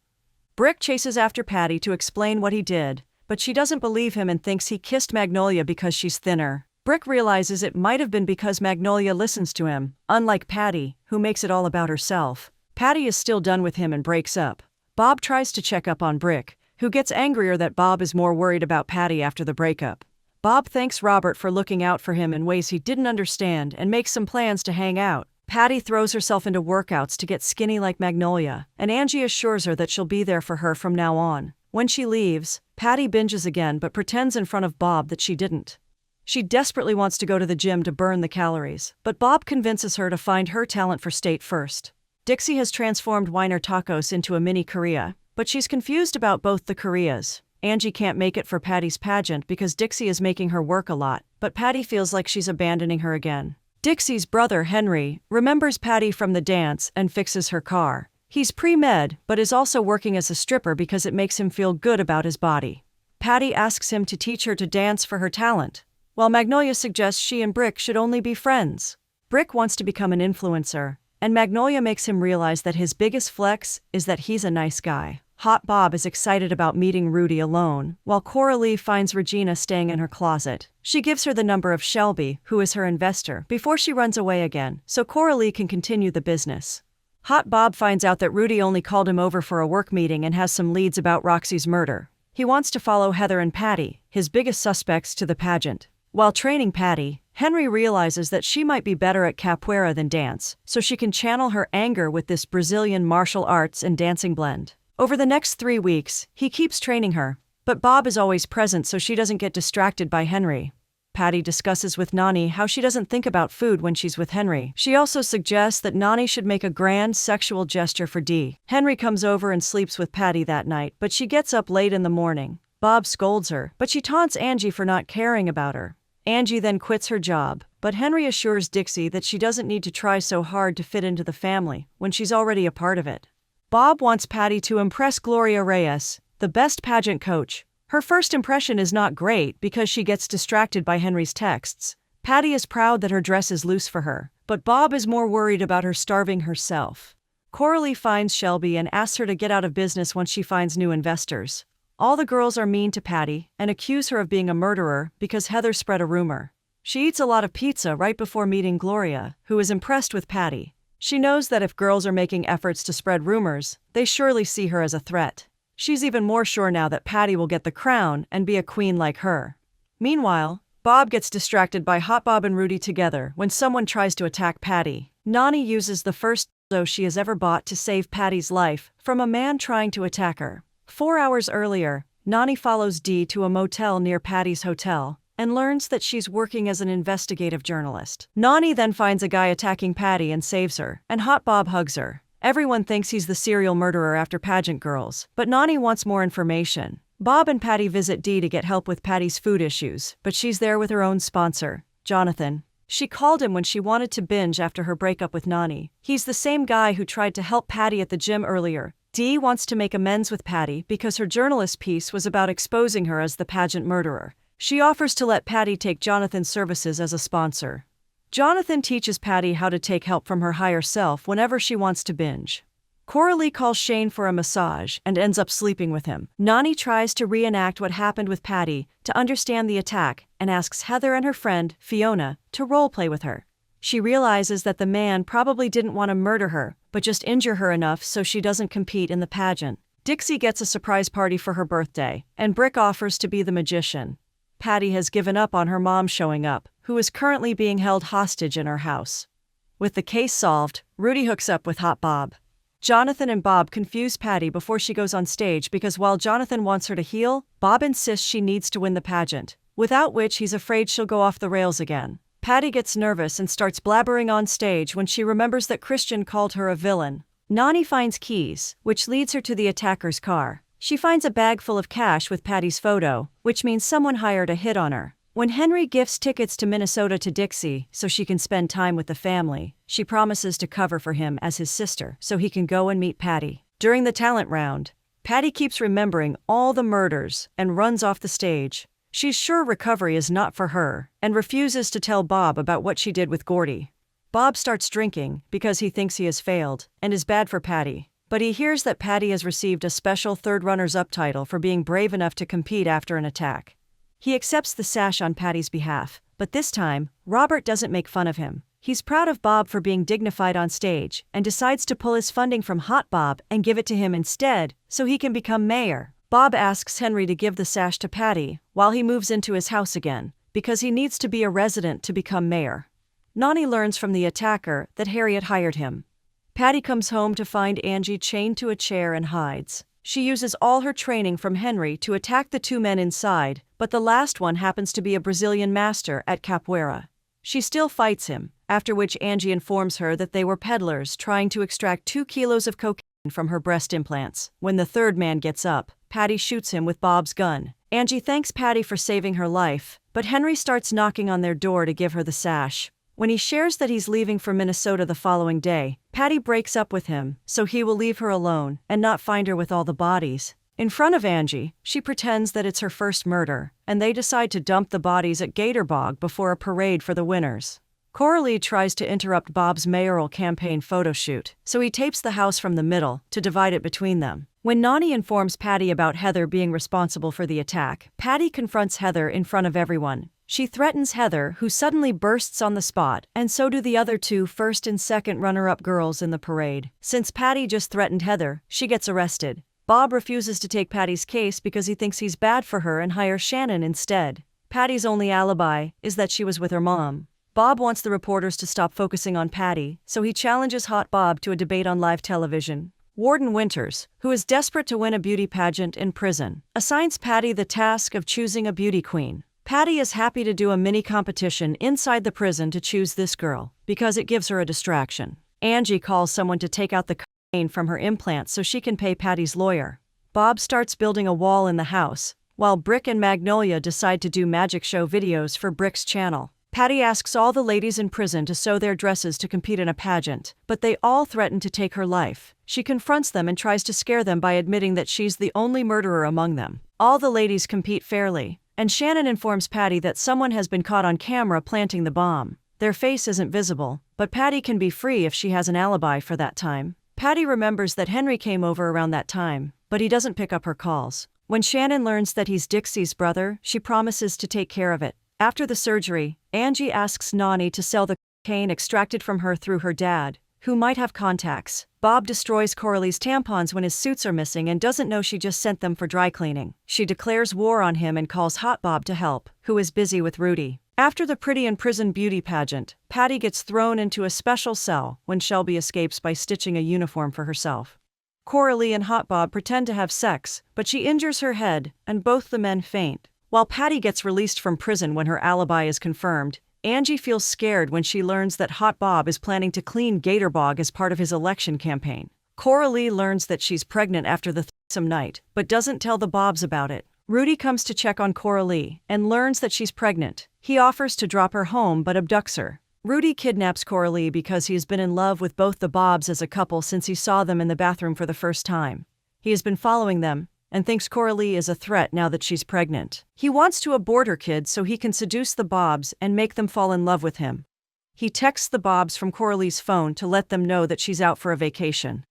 Brick chases after Patty to explain what he did, but she doesn't believe him and thinks he kissed Magnolia because she's thinner. Brick realizes it might have been because Magnolia listens to him, unlike Patty, who makes it all about herself. Patty is still done with him and breaks up. Bob tries to check up on Brick, who gets angrier that Bob is more worried about Patty after the breakup. Bob thanks Robert for looking out for him in ways he didn't understand and makes some plans to hang out. Patty throws herself into workouts to get skinny like Magnolia, and Angie assures her that she'll be there for her from now on. When she leaves, Patty binges again but pretends in front of Bob that she didn't. She desperately wants to go to the gym to burn the calories, but Bob convinces her to find her talent for state first. Dixie has transformed Weiner Tacos into a mini Korea, but she's confused about both the Koreas. Angie can't make it for Patty's pageant because Dixie is making her work a lot, but Patty feels like she's abandoning her again. Dixie's brother, Henry, remembers Patty from the dance and fixes her car. He's pre-med, but is also working as a stripper because it makes him feel good about his body. Patty asks him to teach her to dance for her talent, while Magnolia suggests she and Brick should only be friends. Brick wants to become an influencer, and Magnolia makes him realize that his biggest flex is that he's a nice guy. Hot Bob is excited about meeting Rudy alone, while Coralie finds Regina staying in her closet. She gives her the number of Shelby, who is her investor, before she runs away again, so Coralie can continue the business. Hot Bob finds out that Rudy only called him over for a work meeting and has some leads about Roxy's murder. He wants to follow Heather and Patty, his biggest suspects, to the pageant. While training Patty, Henry realizes that she might be better at capoeira than dance, so she can channel her anger with this Brazilian martial arts and dancing blend. Over the next 3 weeks, he keeps training her, but Bob is always present so she doesn't get distracted by Henry. Patty discusses with Nani how she doesn't think about food when she's with Henry. She also suggests that Nani should make a grand sexual gesture for Dee. Henry comes over and sleeps with Patty that night, but she gets up late in the morning. Bob scolds her, but she taunts Angie for not caring about her. Angie then quits her job, but Henry assures Dixie that she doesn't need to try so hard to fit into the family when she's already a part of it. Bob wants Patty to impress Gloria Reyes, the best pageant coach. Her first impression is not great because she gets distracted by Henry's texts. Patty is proud that her dress is loose for her, but Bob is more worried about her starving herself. Coralie finds Shelby and asks her to get out of business once she finds new investors. All the girls are mean to Patty and accuse her of being a murderer because Heather spread a rumor. She eats a lot of pizza right before meeting Gloria, who is impressed with Patty. She knows that if girls are making efforts to spread rumors, they surely see her as a threat. She's even more sure now that Patty will get the crown and be a queen like her. Meanwhile, Bob gets distracted by Hot Bob and Rudy together when someone tries to attack Patty. Nani uses the first dildo she has ever bought to save Patty's life from a man trying to attack her. 4 hours earlier, Nani follows Dee to a motel near Patty's hotel and learns that she's working as an investigative journalist. Nani then finds a guy attacking Patty and saves her, and Hot Bob hugs her. Everyone thinks he's the serial murderer after pageant girls, but Nani wants more information. Bob and Patty visit Dee to get help with Patty's food issues, but she's there with her own sponsor, Jonathan. She called him when she wanted to binge after her breakup with Nani. He's the same guy who tried to help Patty at the gym earlier, Dee wants to make amends with Patty because her journalist piece was about exposing her as the pageant murderer. She offers to let Patty take Jonathan's services as a sponsor. Jonathan teaches Patty how to take help from her higher self whenever she wants to binge. Coralie calls Shane for a massage and ends up sleeping with him. Nani tries to reenact what happened with Patty to understand the attack and asks Heather and her friend, Fiona, to role-play with her. She realizes that the man probably didn't want to murder her, but just injure her enough so she doesn't compete in the pageant. Dixie gets a surprise party for her birthday, and Brick offers to be the magician. Patty has given up on her mom showing up, who is currently being held hostage in her house. With the case solved, Rudy hooks up with Hot Bob. Jonathan and Bob confuse Patty before she goes on stage because while Jonathan wants her to heal, Bob insists she needs to win the pageant, without which he's afraid she'll go off the rails again. Patty gets nervous and starts blabbering on stage when she remembers that Christian called her a villain. Nani finds keys, which leads her to the attacker's car. She finds a bag full of cash with Patty's photo, which means someone hired a hit on her. When Henry gifts tickets to Minnesota to Dixie so she can spend time with the family, she promises to cover for him as his sister so he can go and meet Patty. During the talent round, Patty keeps remembering all the murders and runs off the stage. She's sure recovery is not for her and refuses to tell Bob about what she did with Gordy. Bob starts drinking because he thinks he has failed and is bad for Patty, but he hears that Patty has received a special third runners-up title for being brave enough to compete after an attack. He accepts the sash on Patty's behalf, but this time, Robert doesn't make fun of him. He's proud of Bob for being dignified on stage and decides to pull his funding from Hot Bob and give it to him instead so he can become mayor. Bob asks Henry to give the sash to Patty while he moves into his house again, because he needs to be a resident to become mayor. Nani learns from the attacker that Harriet hired him. Patty comes home to find Angie chained to a chair and hides. She uses all her training from Henry to attack the two men inside, but the last one happens to be a Brazilian master at capoeira. She still fights him, after which Angie informs her that they were peddlers trying to extract 2 kilos of cocaine from her breast implants. When the third man gets up, Patty shoots him with Bob's gun. Angie thanks Patty for saving her life, but Henry starts knocking on their door to give her the sash. When he shares that he's leaving for Minnesota the following day, Patty breaks up with him, so he will leave her alone and not find her with all the bodies. In front of Angie, she pretends that it's her first murder, and they decide to dump the bodies at Gator Bog before a parade for the winners. Coralie tries to interrupt Bob's mayoral campaign photo shoot, so he tapes the house from the middle to divide it between them. When Nani informs Patty about Heather being responsible for the attack, Patty confronts Heather in front of everyone. She threatens Heather, who suddenly bursts on the spot, and so do the other 2 first and second runner-up girls in the parade. Since Patty just threatened Heather, she gets arrested. Bob refuses to take Patty's case because he thinks he's bad for her and hires Shannon instead. Patty's only alibi is that she was with her mom. Bob wants the reporters to stop focusing on Patty, so he challenges Hot Bob to a debate on live television. Warden Winters, who is desperate to win a beauty pageant in prison, assigns Patty the task of choosing a beauty queen. Patty is happy to do a mini competition inside the prison to choose this girl, because it gives her a distraction. Angie calls someone to take out the cocaine from her implants so she can pay Patty's lawyer. Bob starts building a wall in the house, while Brick and Magnolia decide to do magic show videos for Brick's channel. Patty asks all the ladies in prison to sew their dresses to compete in a pageant, but they all threaten to take her life. She confronts them and tries to scare them by admitting that she's the only murderer among them. All the ladies compete fairly, and Shannon informs Patty that someone has been caught on camera planting the bomb. Their face isn't visible, but Patty can be free if she has an alibi for that time. Patty remembers that Henry came over around that time, but he doesn't pick up her calls. When Shannon learns that he's Dixie's brother, she promises to take care of it. After the surgery, Angie asks Nani to sell the cocaine extracted from her through her dad, who might have contacts. Bob destroys Coralie's tampons when his suits are missing and doesn't know she just sent them for dry cleaning. She declares war on him and calls Hot Bob to help, who is busy with Rudy. After the Pretty in Prison beauty pageant, Patty gets thrown into a special cell when Shelby escapes by stitching a uniform for herself. Coralie and Hot Bob pretend to have sex, but she injures her head, and both the men faint. While Patty gets released from prison when her alibi is confirmed, Angie feels scared when she learns that Hot Bob is planning to clean Gator Bog as part of his election campaign. Coralie learns that she's pregnant after the threesome night, but doesn't tell the Bobs about it. Rudy comes to check on Coralie and learns that she's pregnant. He offers to drop her home but abducts her. Rudy kidnaps Coralie because he has been in love with both the Bobs as a couple since he saw them in the bathroom for the first time. He has been following them and thinks Coralie is a threat now that she's pregnant. He wants to abort her kid so he can seduce the Bobs and make them fall in love with him. He texts the Bobs from Coralie's phone to let them know that she's out for a vacation.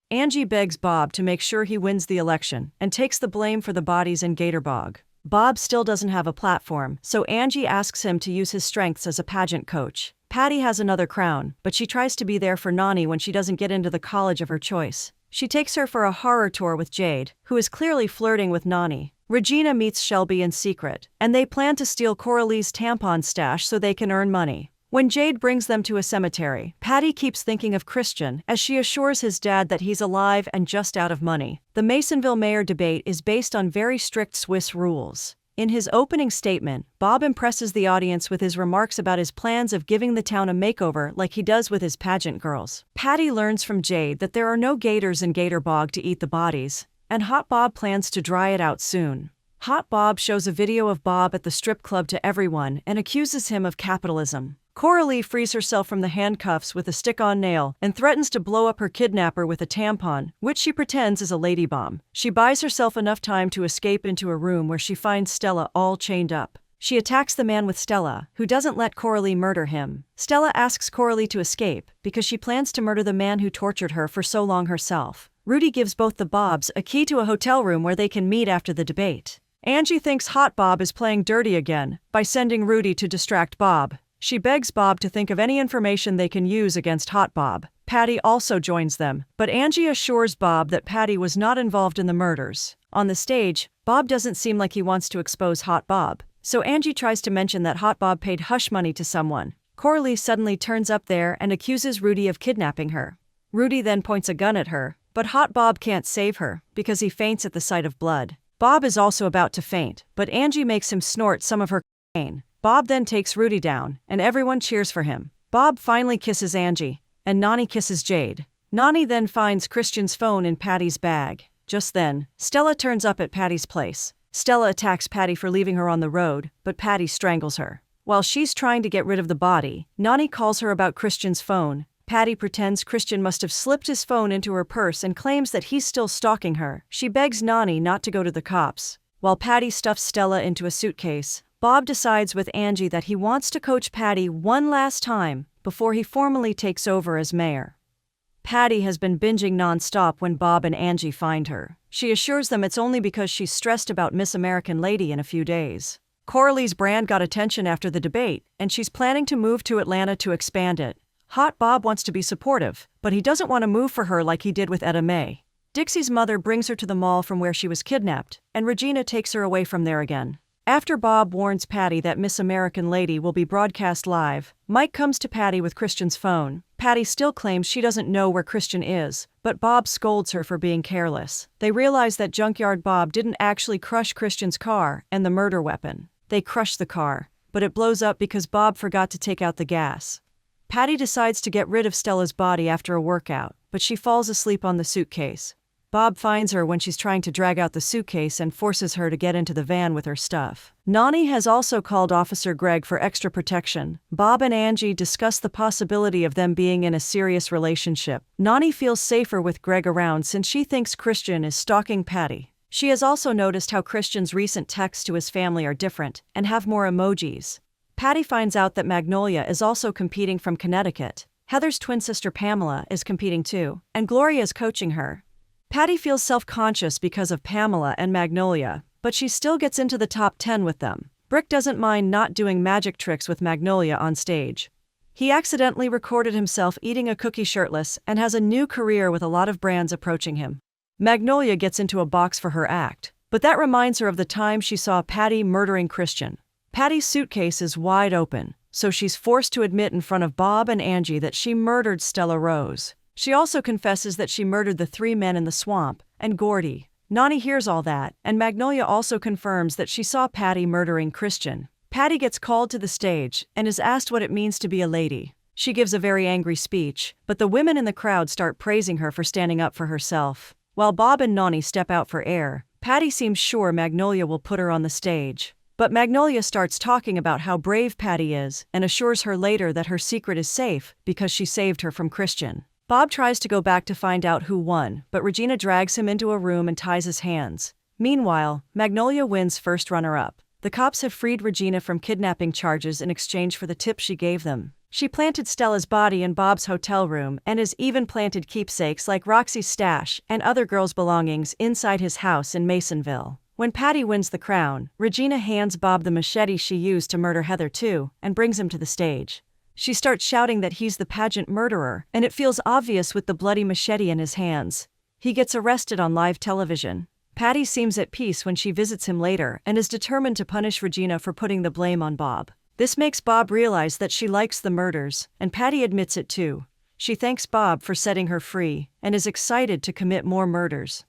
Angie begs Bob to make sure he wins the election and takes the blame for the bodies in Gatorbog. Bob still doesn't have a platform, so Angie asks him to use his strengths as a pageant coach. Patty has another crown, but she tries to be there for Nani when she doesn't get into the college of her choice. She takes her for a horror tour with Jade, who is clearly flirting with Nani. Regina meets Shelby in secret, and they plan to steal Coralie's tampon stash so they can earn money. When Jade brings them to a cemetery, Patty keeps thinking of Christian as she assures his dad that he's alive and just out of money. The Masonville mayor debate is based on very strict Swiss rules. In his opening statement, Bob impresses the audience with his remarks about his plans of giving the town a makeover like he does with his pageant girls. Patty learns from Jade that there are no gators in Gatorbog to eat the bodies, and Hot Bob plans to dry it out soon. Hot Bob shows a video of Bob at the strip club to everyone and accuses him of capitalism. Coralie frees herself from the handcuffs with a stick-on nail and threatens to blow up her kidnapper with a tampon, which she pretends is a lady bomb. She buys herself enough time to escape into a room where she finds Stella all chained up. She attacks the man with Stella, who doesn't let Coralie murder him. Stella asks Coralie to escape because she plans to murder the man who tortured her for so long herself. Rudy gives both the Bobs a key to a hotel room where they can meet after the debate. Angie thinks Hot Bob is playing dirty again by sending Rudy to distract Bob. She begs Bob to think of any information they can use against Hot Bob. Patty also joins them, but Angie assures Bob that Patty was not involved in the murders. On the stage, Bob doesn't seem like he wants to expose Hot Bob, so Angie tries to mention that Hot Bob paid hush money to someone. Coralie suddenly turns up there and accuses Rudy of kidnapping her. Rudy then points a gun at her, but Hot Bob can't save her because he faints at the sight of blood. Bob is also about to faint, but Angie makes him snort some of her cocaine. Bob then takes Rudy down, and everyone cheers for him. Bob finally kisses Angie, and Nani kisses Jade. Nani then finds Christian's phone in Patty's bag. Just then, Stella turns up at Patty's place. Stella attacks Patty for leaving her on the road, but Patty strangles her. While she's trying to get rid of the body, Nani calls her about Christian's phone. Patty pretends Christian must have slipped his phone into her purse and claims that he's still stalking her. She begs Nani not to go to the cops. While Patty stuffs Stella into a suitcase, Bob decides with Angie that he wants to coach Patty one last time before he formally takes over as mayor. Patty has been binging non-stop when Bob and Angie find her. She assures them it's only because she's stressed about Miss American Lady in a few days. Coralie's brand got attention after the debate, and she's planning to move to Atlanta to expand it. Hot Bob wants to be supportive, but he doesn't want to move for her like he did with Etta Mae. Dixie's mother brings her to the mall from where she was kidnapped, and Regina takes her away from there again. After Bob warns Patty that Miss American Lady will be broadcast live, Mike comes to Patty with Christian's phone. Patty still claims she doesn't know where Christian is, but Bob scolds her for being careless. They realize that Junkyard Bob didn't actually crush Christian's car and the murder weapon. They crush the car, but it blows up because Bob forgot to take out the gas. Patty decides to get rid of Stella's body after a workout, but she falls asleep on the suitcase. Bob finds her when she's trying to drag out the suitcase and forces her to get into the van with her stuff. Nani has also called Officer Greg for extra protection. Bob and Angie discuss the possibility of them being in a serious relationship. Nani feels safer with Greg around since she thinks Christian is stalking Patty. She has also noticed how Christian's recent texts to his family are different and have more emojis. Patty finds out that Magnolia is also competing from Connecticut. Heather's twin sister Pamela is competing too, and Gloria is coaching her. Patty feels self-conscious because of Pamela and Magnolia, but she still gets into the top 10 with them. Brick doesn't mind not doing magic tricks with Magnolia on stage. He accidentally recorded himself eating a cookie shirtless and has a new career with a lot of brands approaching him. Magnolia gets into a box for her act, but that reminds her of the time she saw Patty murdering Christian. Patty's suitcase is wide open, so she's forced to admit in front of Bob and Angie that she murdered Stella Rose. She also confesses that she murdered the 3 men in the swamp, and Gordy. Nani hears all that, and Magnolia also confirms that she saw Patty murdering Christian. Patty gets called to the stage and is asked what it means to be a lady. She gives a very angry speech, but the women in the crowd start praising her for standing up for herself. While Bob and Nani step out for air, Patty seems sure Magnolia will put her on the stage. But Magnolia starts talking about how brave Patty is and assures her later that her secret is safe because she saved her from Christian. Bob tries to go back to find out who won, but Regina drags him into a room and ties his hands. Meanwhile, Magnolia wins first runner-up. The cops have freed Regina from kidnapping charges in exchange for the tip she gave them. She planted Stella's body in Bob's hotel room and has even planted keepsakes like Roxy's stash and other girls' belongings inside his house in Masonville. When Patty wins the crown, Regina hands Bob the machete she used to murder Heather too and brings him to the stage. She starts shouting that he's the pageant murderer, and it feels obvious with the bloody machete in his hands. He gets arrested on live television. Patty seems at peace when she visits him later and is determined to punish Regina for putting the blame on Bob. This makes Bob realize that she likes the murders, and Patty admits it too. She thanks Bob for setting her free and is excited to commit more murders.